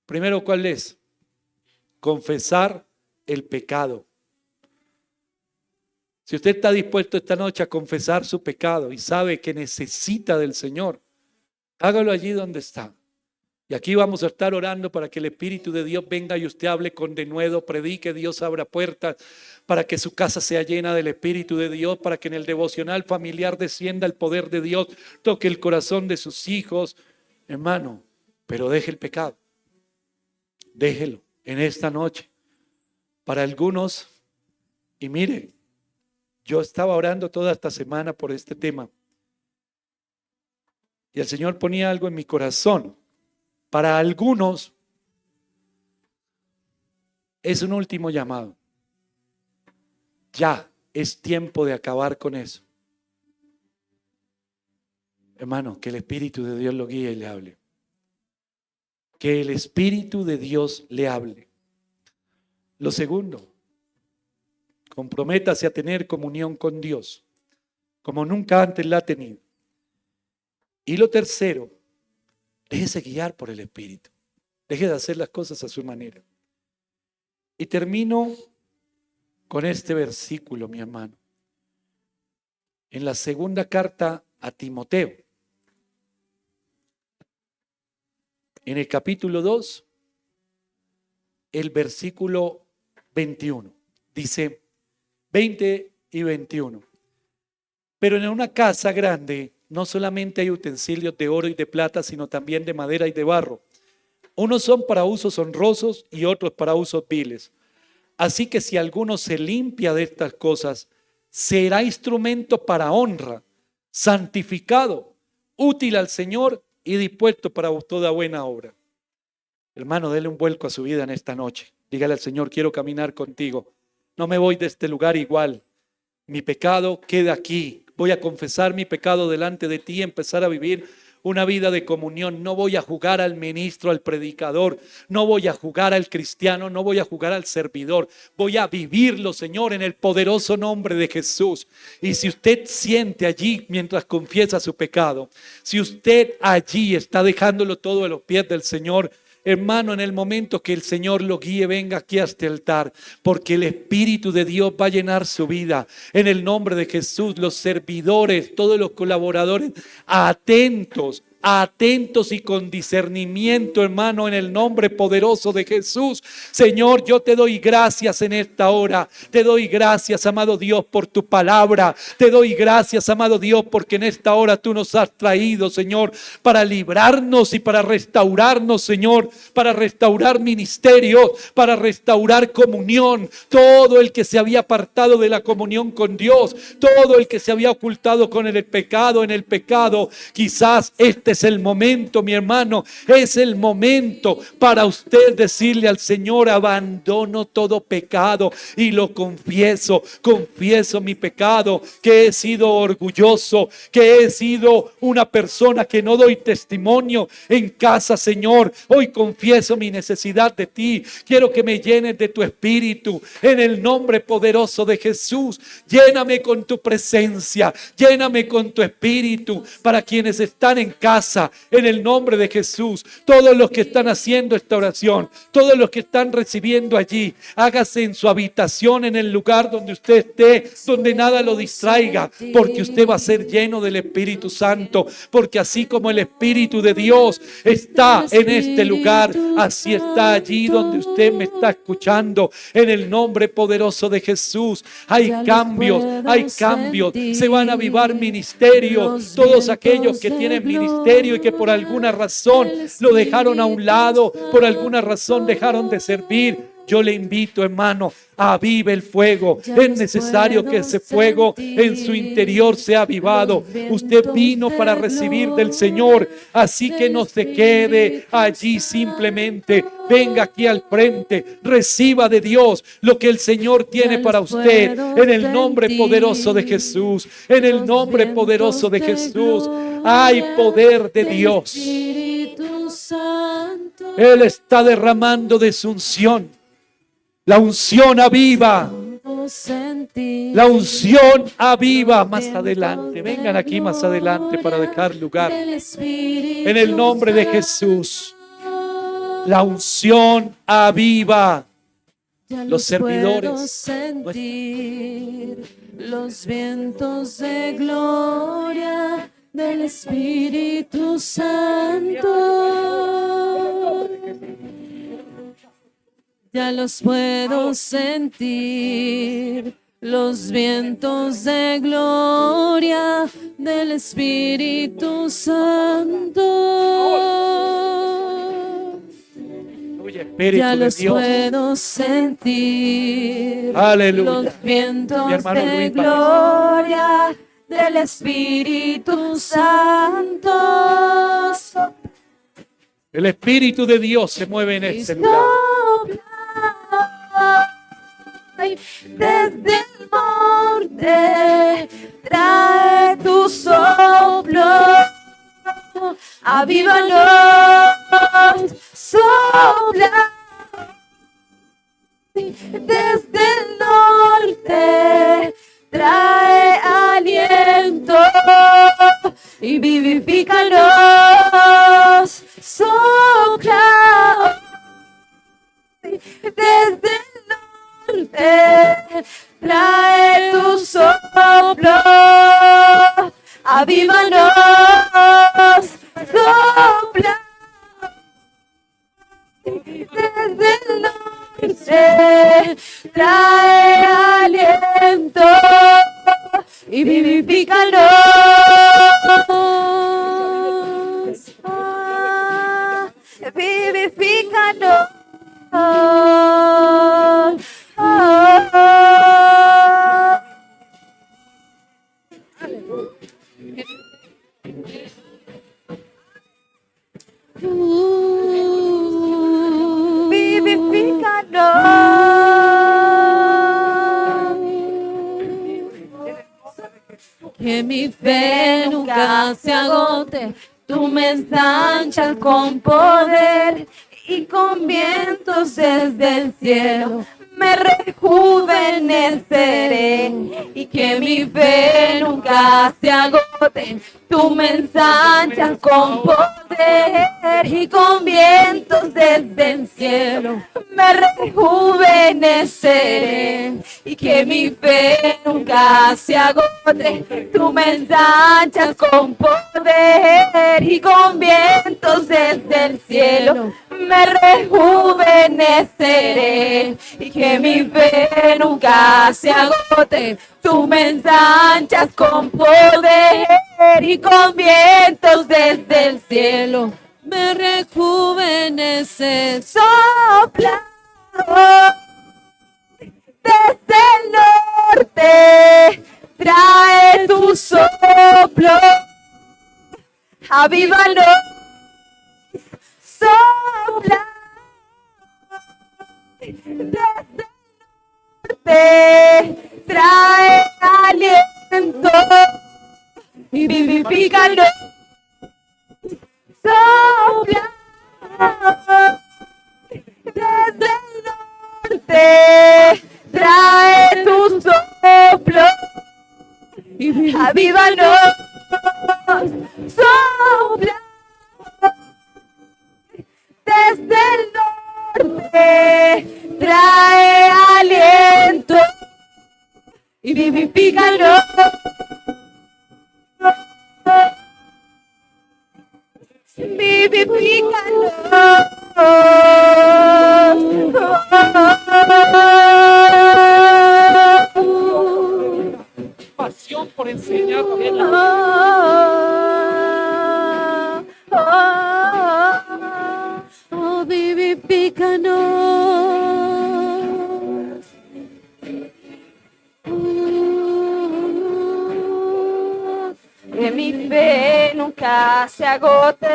Primero, ¿cuál es? Confesar el pecado. Si usted está dispuesto esta noche a confesar su pecado y sabe que necesita del Señor, hágalo allí donde está. Y aquí vamos a estar orando para que el Espíritu de Dios venga y usted hable con denuedo, predique, Dios abra puertas, para que su casa sea llena del Espíritu de Dios, para que en el devocional familiar descienda el poder de Dios, toque el corazón de sus hijos. Hermano, pero deje el pecado. Déjelo en esta noche. Para algunos, y mire, yo estaba orando toda esta semana por este tema y el Señor ponía algo en mi corazón. Para algunos es un último llamado. Ya es tiempo de acabar con eso. Hermano, que el Espíritu de Dios lo guíe y le hable. Que el Espíritu de Dios le hable. Lo segundo, comprométase a tener comunión con Dios, como nunca antes la ha tenido. Y lo tercero, déjese guiar por el Espíritu. Deje de hacer las cosas a su manera. Y termino con este versículo, mi hermano. En la segunda carta a Timoteo, en el capítulo 2, el versículo 21, dice 20 y 21. Pero en una casa grande no solamente hay utensilios de oro y de plata, sino también de madera y de barro. Unos son para usos honrosos y otros para usos viles. Así que si alguno se limpia de estas cosas, será instrumento para honra, santificado, útil al Señor y dispuesto para toda buena obra. Hermano, dele un vuelco a su vida en esta noche. Dígale al Señor, quiero caminar contigo. No me voy de este lugar igual. Mi pecado queda aquí. Voy a confesar mi pecado delante de ti y empezar a vivir una vida de comunión. No voy a jugar al ministro, al predicador. No voy a jugar al cristiano. No voy a jugar al servidor. Voy a vivirlo, Señor, en el poderoso nombre de Jesús. Y si usted siente allí mientras confiesa su pecado, si usted allí está dejándolo todo a los pies del Señor, hermano, en el momento que el Señor lo guíe, venga aquí a este altar, porque el Espíritu de Dios va a llenar su vida. En el nombre de Jesús, los servidores, todos los colaboradores, atentos y con discernimiento, hermano, en el nombre poderoso de Jesús. Señor, yo te doy gracias en esta hora. Te doy gracias, amado Dios, por tu palabra. Te doy gracias, amado Dios, porque en esta hora tú nos has traído, Señor, para librarnos y para restaurarnos, Señor, para restaurar ministerios, para restaurar comunión. Todo el que se había apartado de la comunión con Dios, todo el que se había ocultado con el pecado, en el pecado, quizás este Este es el momento, mi hermano, es el momento para usted decirle al Señor: abandono todo pecado y lo confieso. Confieso mi pecado, que he sido orgulloso, que he sido una persona que no doy testimonio en casa, Señor. Hoy confieso mi necesidad de ti. Quiero que me llenes de tu Espíritu en el nombre poderoso de Jesús. Lléname con tu presencia, lléname con tu Espíritu. Para quienes están en casa, en el nombre de Jesús, todos los que están haciendo esta oración, todos los que están recibiendo allí, hágase en su habitación, en el lugar donde usted esté, donde nada lo distraiga, porque usted va a ser lleno del Espíritu Santo, porque así como el Espíritu de Dios está en este lugar, así está allí donde usted me está escuchando. En el nombre poderoso de Jesús hay cambios, se van a avivar ministerios. Todos aquellos que tienen ministerio y que por alguna razón lo dejaron a un lado, por alguna razón dejaron de servir, yo le invito, hermano, avive el fuego. Es necesario que ese fuego en su interior sea avivado. Usted vino para recibir del Señor, así que no se quede allí simplemente. Venga aquí al frente, reciba de Dios lo que el Señor tiene para usted. En el nombre poderoso de Jesús, en el nombre poderoso de Jesús, hay poder de Dios. Él está derramando de su unción. La unción aviva. La unción aviva. Más adelante. Vengan aquí más adelante para dejar lugar. En el nombre de Jesús. La unción aviva. Los servidores. Sentir los vientos de gloria del Espíritu Santo. Ya los puedo sentir, los vientos de gloria del Espíritu Santo. Ya los puedo sentir. Aleluya. Los vientos de gloria del Espíritu Santo. El Espíritu de Dios se mueve en este lugar. Desde el norte trae tu soplo, avívanos, sopla. Desde el norte trae aliento y vivifícanos, sopla. Desde el norte trae tu soplo, avívanos, sopla. Desde el norte trae aliento y vivifícanos, vivifícanos. Que mi fe nunca se agote, tú me ensanchas con poder y con vientos desde el cielo me rejuveneceré. Y que mi fe nunca se agote, tú me ensanchas con poder y con vientos desde el cielo me rejuveneceré. Y que mi fe nunca se agote, tú me ensanchas con poder y con vientos desde el cielo me rejuveneceré. Y que mi fe nunca se agote, tú me ensanchas con poder y con vientos desde el cielo me rejuveneces. Sopla desde el norte, trae tu soplo, Avívanos, sopla desde el norte, trae aliento y vivifícanos. Sopla desde el norte, trae tu soplo y avívanos. Sopla desde el norte, trae aliento y vivifícanos. Pasión por enseñar. Vivifícanos. Que mi fe nunca se agote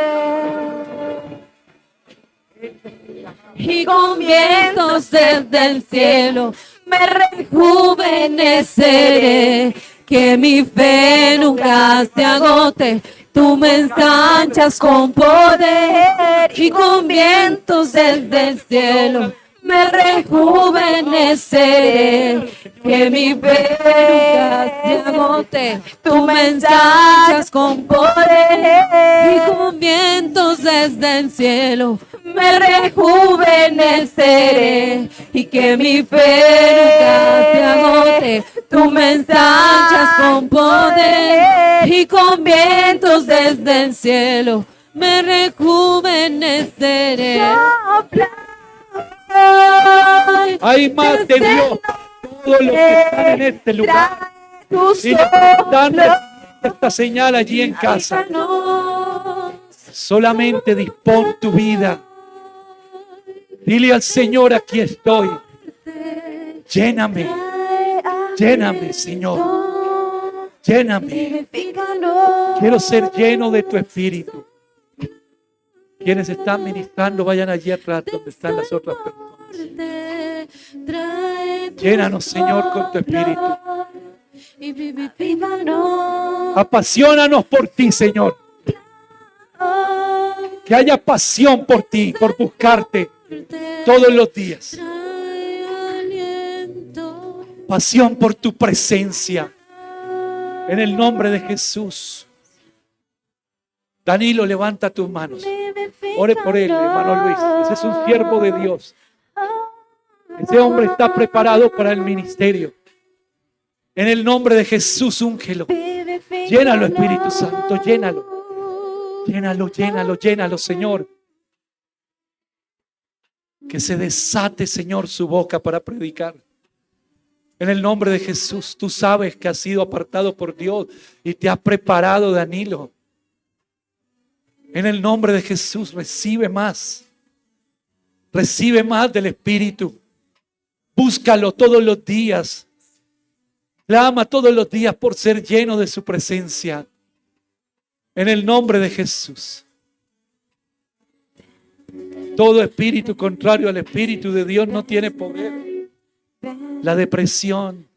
y con vientos desde el cielo me rejuveneceré. Que mi fe nunca se agote, tú me ensanchas con poder y con vientos desde el cielo me rejuveneceré. Que mi fe nunca se agote, tú me ensanchas con poder y con vientos desde el cielo me rejuveneceré. Y que mi fe nunca se agote, tú me ensanchas con poder y con vientos desde el cielo me rejuveneceré. Hay más de Dios. Todos los que están en este lugar y los que están recibiendo esta señal allí en casa, solamente dispón tu vida. Dile al Señor, aquí estoy. Lléname, lléname, Señor. Lléname. Quiero ser lleno de tu espíritu. Quienes están ministrando, vayan allí atrás donde están las otras personas. Llénanos, Señor, con tu espíritu. Apasionanos por ti, Señor. Que haya pasión por ti, por buscarte todos los días. Pasión por tu presencia. En el nombre de Jesús. Danilo, levanta tus manos. Ore por él, hermano Luis. Ese es un siervo de Dios. Ese hombre está preparado para el ministerio. En el nombre de Jesús, úngelo. Llénalo, Espíritu Santo, llénalo. Llénalo, llénalo, llénalo, Señor. Que se desate, Señor, su boca para predicar. En el nombre de Jesús, tú sabes que has sido apartado por Dios y te has preparado, Danilo. En el nombre de Jesús, recibe más. Recibe más del Espíritu. Búscalo todos los días. Clama todos los días por ser lleno de su presencia. En el nombre de Jesús. Todo espíritu contrario al Espíritu de Dios no tiene poder. La depresión,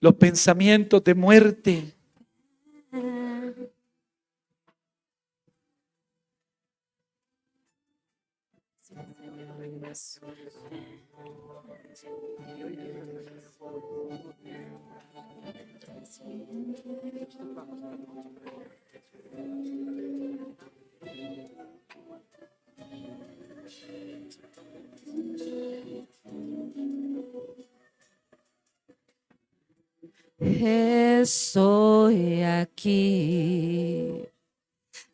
los pensamientos de muerte. Estoy aquí,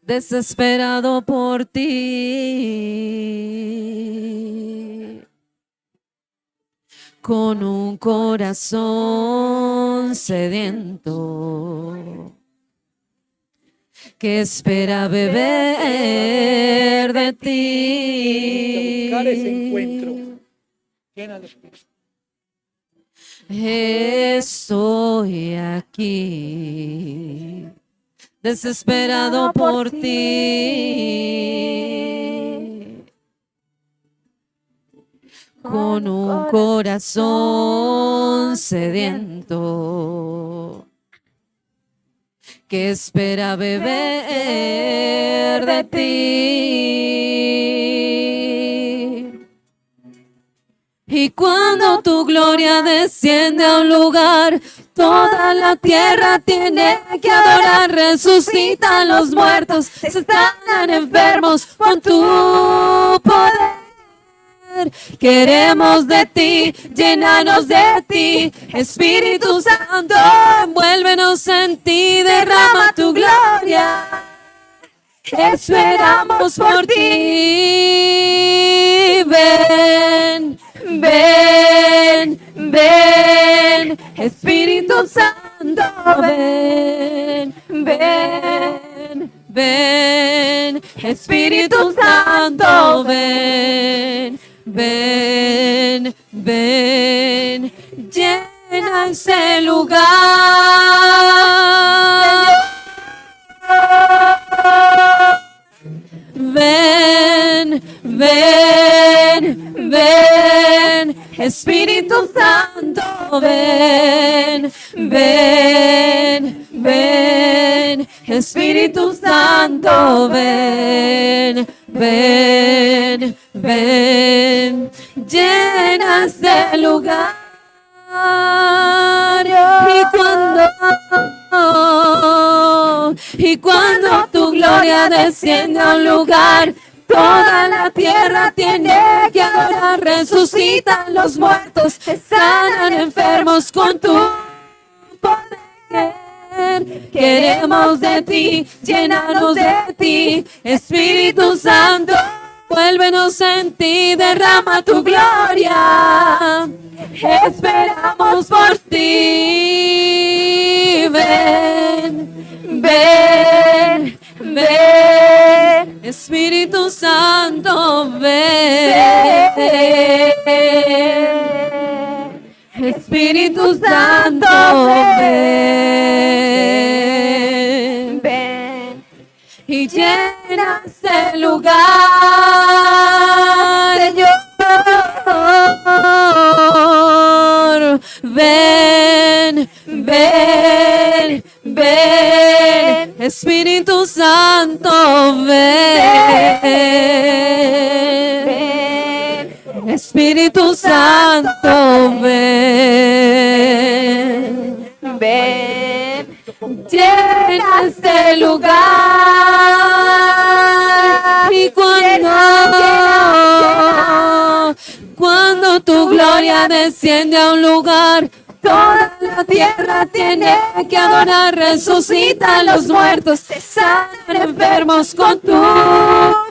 desesperado por ti, con un corazón sediento que espera beber de ti. Buscar ese encuentro. Llena de Espíritu. Estoy aquí, desesperado por ti, con un corazón sediento que espera beber de ti. Y cuando tu gloria desciende a un lugar, toda la tierra tiene que adorar. Resucitan los muertos, se están enfermos con tu poder. Queremos de ti, llénanos de ti, Espíritu Santo, envuélvenos en ti, derrama tu gloria. Esperamos por ti. Ven, ven, ven, Espíritu Santo, ven, ven, ven, Espíritu Santo, ven, ven, ven, llena ese lugar. Ven, ven, ven, Espíritu Santo, ven, ven, ven, Espíritu Santo, ven, ven, ven, llena este lugar. Y cuando tu gloria desciende a un lugar, toda la tierra tiene que adorar. Resucitan los muertos, se sanan enfermos con tu poder. Queremos de ti, llénanos de ti, Espíritu Santo, vuélvenos en ti, derrama tu gloria. Esperamos por ti. Ven, ven, ven, Espíritu Santo, ven. Espíritu Santo, ven, ven, y llena ese lugar, Señor. Ven, ven, ven, Espíritu Santo, ven, Espíritu Santo, ven, ven, llena este lugar. Y cuando tu gloria desciende a un lugar, toda la tierra tiene que adorar. Resucitan los muertos, se sanan enfermos con tu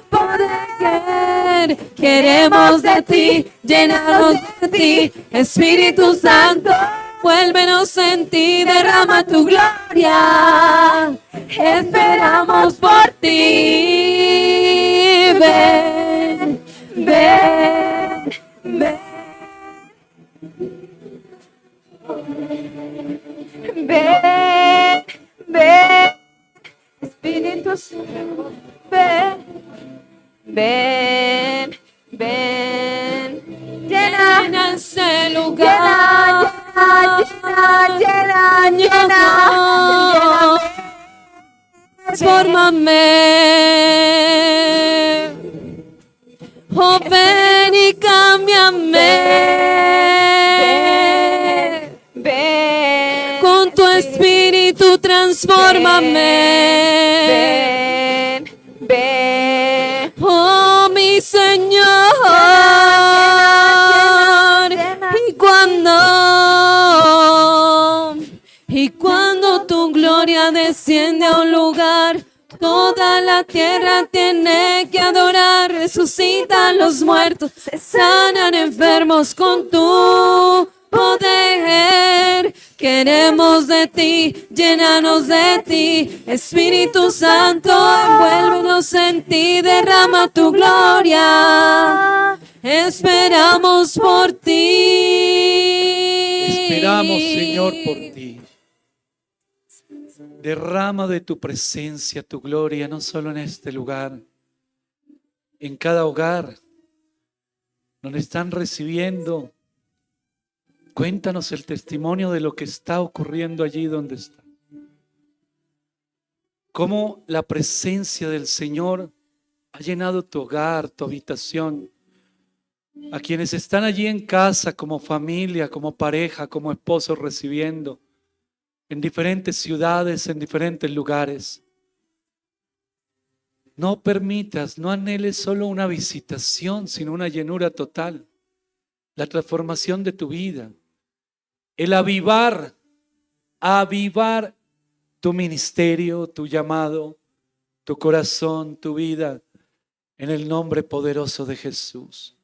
poder. Queremos de ti, llénanos de ti, Espíritu Santo, vuélvenos en ti, derrama tu gloria. Esperamos por ti. Ven, ven, ven. Ven, ven, Espíritu Santo, ven, ven, ven, llena ese lugar, llena, transfórmame, oh ven y cámbiame. Con tu espíritu transfórmame. Ven, ven, oh mi Señor. Y cuando tu gloria desciende a un lugar, toda la tierra tiene que adorar. Resucitan los muertos, se sanan enfermos con tu poder. Queremos de ti, llénanos de ti, Espíritu Santo, envuélvenos en ti, derrama tu gloria. Esperamos por ti. Esperamos, Señor, por ti. Derrama de tu presencia, tu gloria, no solo en este lugar, en cada hogar donde están recibiendo. Cuéntanos el testimonio de lo que está ocurriendo allí donde está. Cómo la presencia del Señor ha llenado tu hogar, tu habitación. A quienes están allí en casa como familia, como pareja, como esposos recibiendo, en diferentes ciudades, en diferentes lugares. No permitas, no anheles solo una visitación, sino una llenura total. La transformación de tu vida. El avivar tu ministerio, tu llamado, tu corazón, tu vida, en el nombre poderoso de Jesús.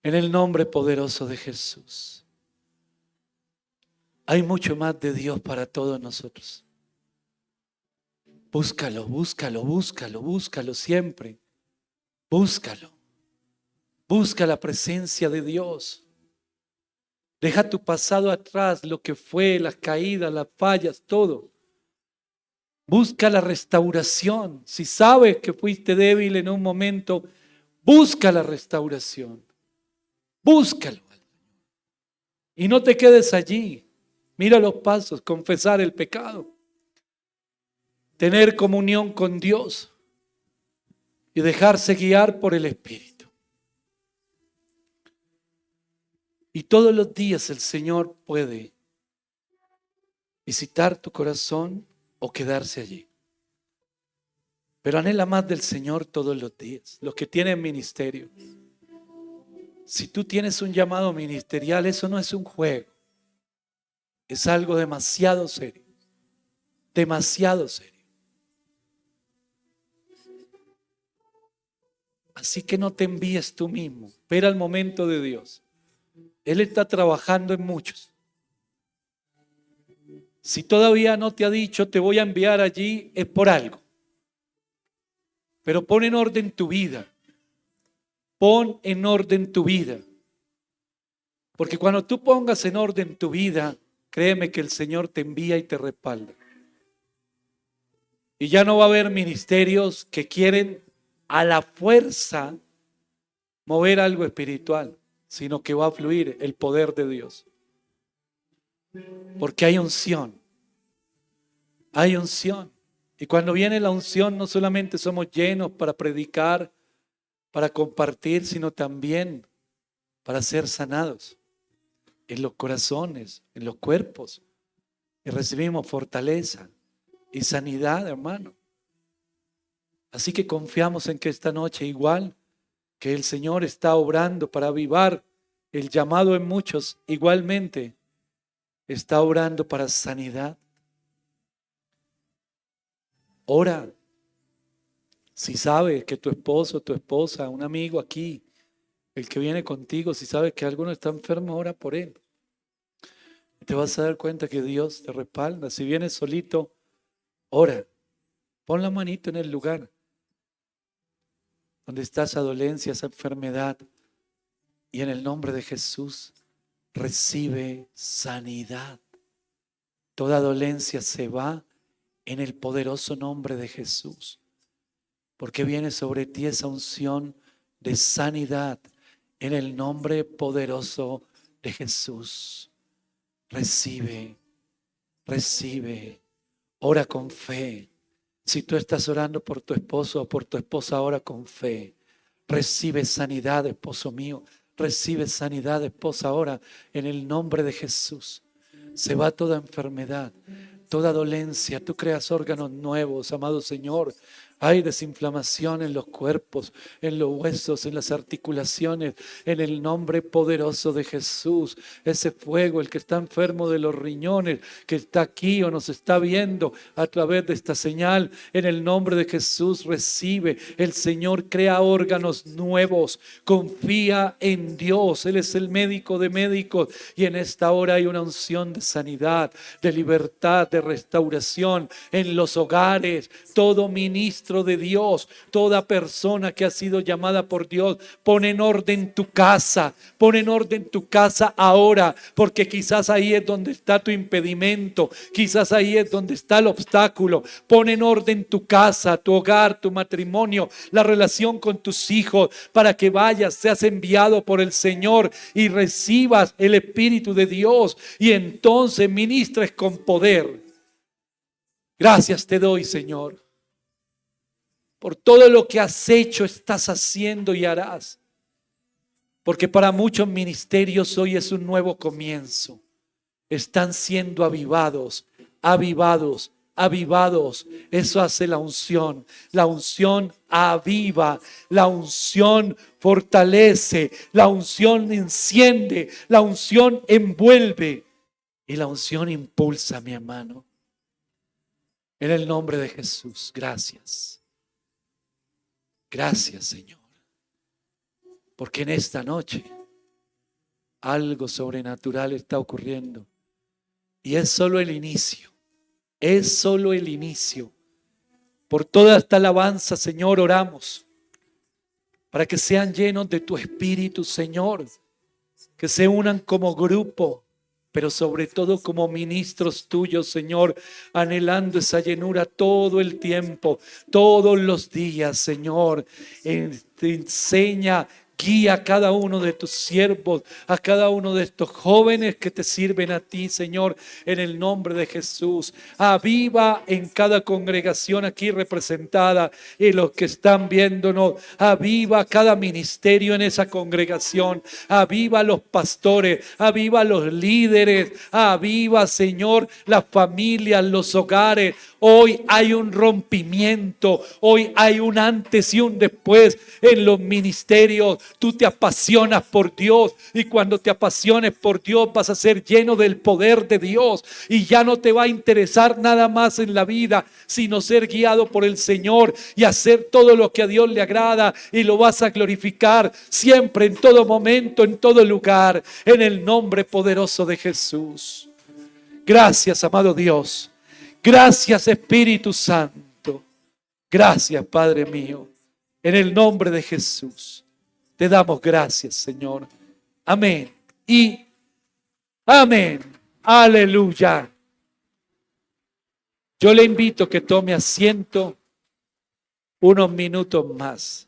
En el nombre poderoso de Jesús. Hay mucho más de Dios para todos nosotros. Búscalo, búscalo, búscalo, búscalo siempre. Búscalo. Busca la presencia de Dios. Deja tu pasado atrás, lo que fue, las caídas, las fallas, todo. Busca la restauración. Si sabes que fuiste débil en un momento, busca la restauración. Búscalo. Y no te quedes allí. Mira los pasos, confesar el pecado. Tener comunión con Dios y dejarse guiar por el Espíritu. Y todos los días el Señor puede visitar tu corazón o quedarse allí. Pero anhela más del Señor todos los días. Los que tienen ministerio. Si tú tienes un llamado ministerial, eso no es un juego. Es algo demasiado serio. Demasiado serio. Así que no te envíes tú mismo. Espera el momento de Dios. Él está trabajando en muchos. Si todavía no te ha dicho te voy a enviar allí, es por algo. Pero pon en orden tu vida. Pon en orden tu vida. Porque cuando tú pongas en orden tu vida, créeme que el Señor te envía y te respalda. Y ya no va a haber ministerios que quieren a la fuerza mover algo espiritual, sino que va a fluir el poder de Dios. Porque hay unción. Hay unción. Y cuando viene la unción, no solamente somos llenos para predicar, para compartir, sino también para ser sanados en los corazones, en los cuerpos. Y recibimos fortaleza y sanidad, hermano. Así que confiamos en que esta noche, igual que el Señor está obrando para avivar el llamado en muchos, igualmente está obrando para sanidad. Ora. Si sabes que tu esposo, tu esposa, un amigo aquí, el que viene contigo, si sabes que alguno está enfermo, ora por él. Te vas a dar cuenta que Dios te respalda. Si vienes solito, ora. Pon la manito en el lugar donde está esa dolencia, esa enfermedad. Y en el nombre de Jesús, recibe sanidad. Toda dolencia se va en el poderoso nombre de Jesús. Porque viene sobre ti esa unción de sanidad en el nombre poderoso de Jesús. Recibe, recibe, ora con fe. Si tú estás orando por tu esposo o por tu esposa, ora con fe. Recibe sanidad, esposo mío. Recibe sanidad, esposa, ahora en el nombre de Jesús. Se va toda enfermedad, toda dolencia. Tú creas órganos nuevos, amado Señor. Hay desinflamación en los cuerpos, en los huesos, en las articulaciones, en el nombre poderoso de Jesús. Ese fuego, el que está enfermo de los riñones, que está aquí o nos está viendo a través de esta señal, en el nombre de Jesús recibe. El Señor crea órganos nuevos. Confía en Dios. Él es el médico de médicos y en esta hora hay una unción de sanidad, de libertad, de restauración en los hogares. Todo ministro ministro de Dios, toda persona que ha sido llamada por Dios, pon en orden tu casa, pon en orden tu casa ahora, porque quizás ahí es donde está tu impedimento, quizás ahí es donde está el obstáculo. Pon en orden tu casa, tu hogar, tu matrimonio, la relación con tus hijos, para que vayas, seas enviado por el Señor y recibas el Espíritu de Dios y entonces ministres con poder. Gracias te doy, Señor, por todo lo que has hecho, estás haciendo y harás. Porque para muchos ministerios hoy es un nuevo comienzo. Están siendo avivados, avivados, avivados. Eso hace la unción. La unción aviva, la unción fortalece, la unción enciende, la unción envuelve y la unción impulsa, mi hermano. En el nombre de Jesús, gracias. Gracias, Señor. Porque en esta noche algo sobrenatural está ocurriendo. Y es solo el inicio. Es solo el inicio. Por toda esta alabanza, Señor, oramos. Para que sean llenos de tu Espíritu, Señor. Que se unan como grupo, pero sobre todo como ministros tuyos, Señor, anhelando esa llenura todo el tiempo, todos los días, Señor. Te enseña, guía a cada uno de tus siervos, a cada uno de estos jóvenes que te sirven a ti, Señor, en el nombre de Jesús. Aviva en cada congregación aquí representada y los que están viéndonos. Aviva cada ministerio en esa congregación. Aviva a los pastores, aviva a los líderes, aviva, Señor, las familias, los hogares. Hoy hay un rompimiento, hoy hay un antes y un después en los ministerios. Tú te apasionas por Dios y cuando te apasiones por Dios vas a ser lleno del poder de Dios y ya no te va a interesar nada más en la vida, sino ser guiado por el Señor y hacer todo lo que a Dios le agrada y lo vas a glorificar siempre, en todo momento, en todo lugar, en el nombre poderoso de Jesús. Gracias, amado Dios. Gracias, Espíritu Santo. Gracias, Padre mío. En el nombre de Jesús te damos gracias, Señor. Amén y amén. Aleluya. Yo le invito a que tome asiento unos minutos más.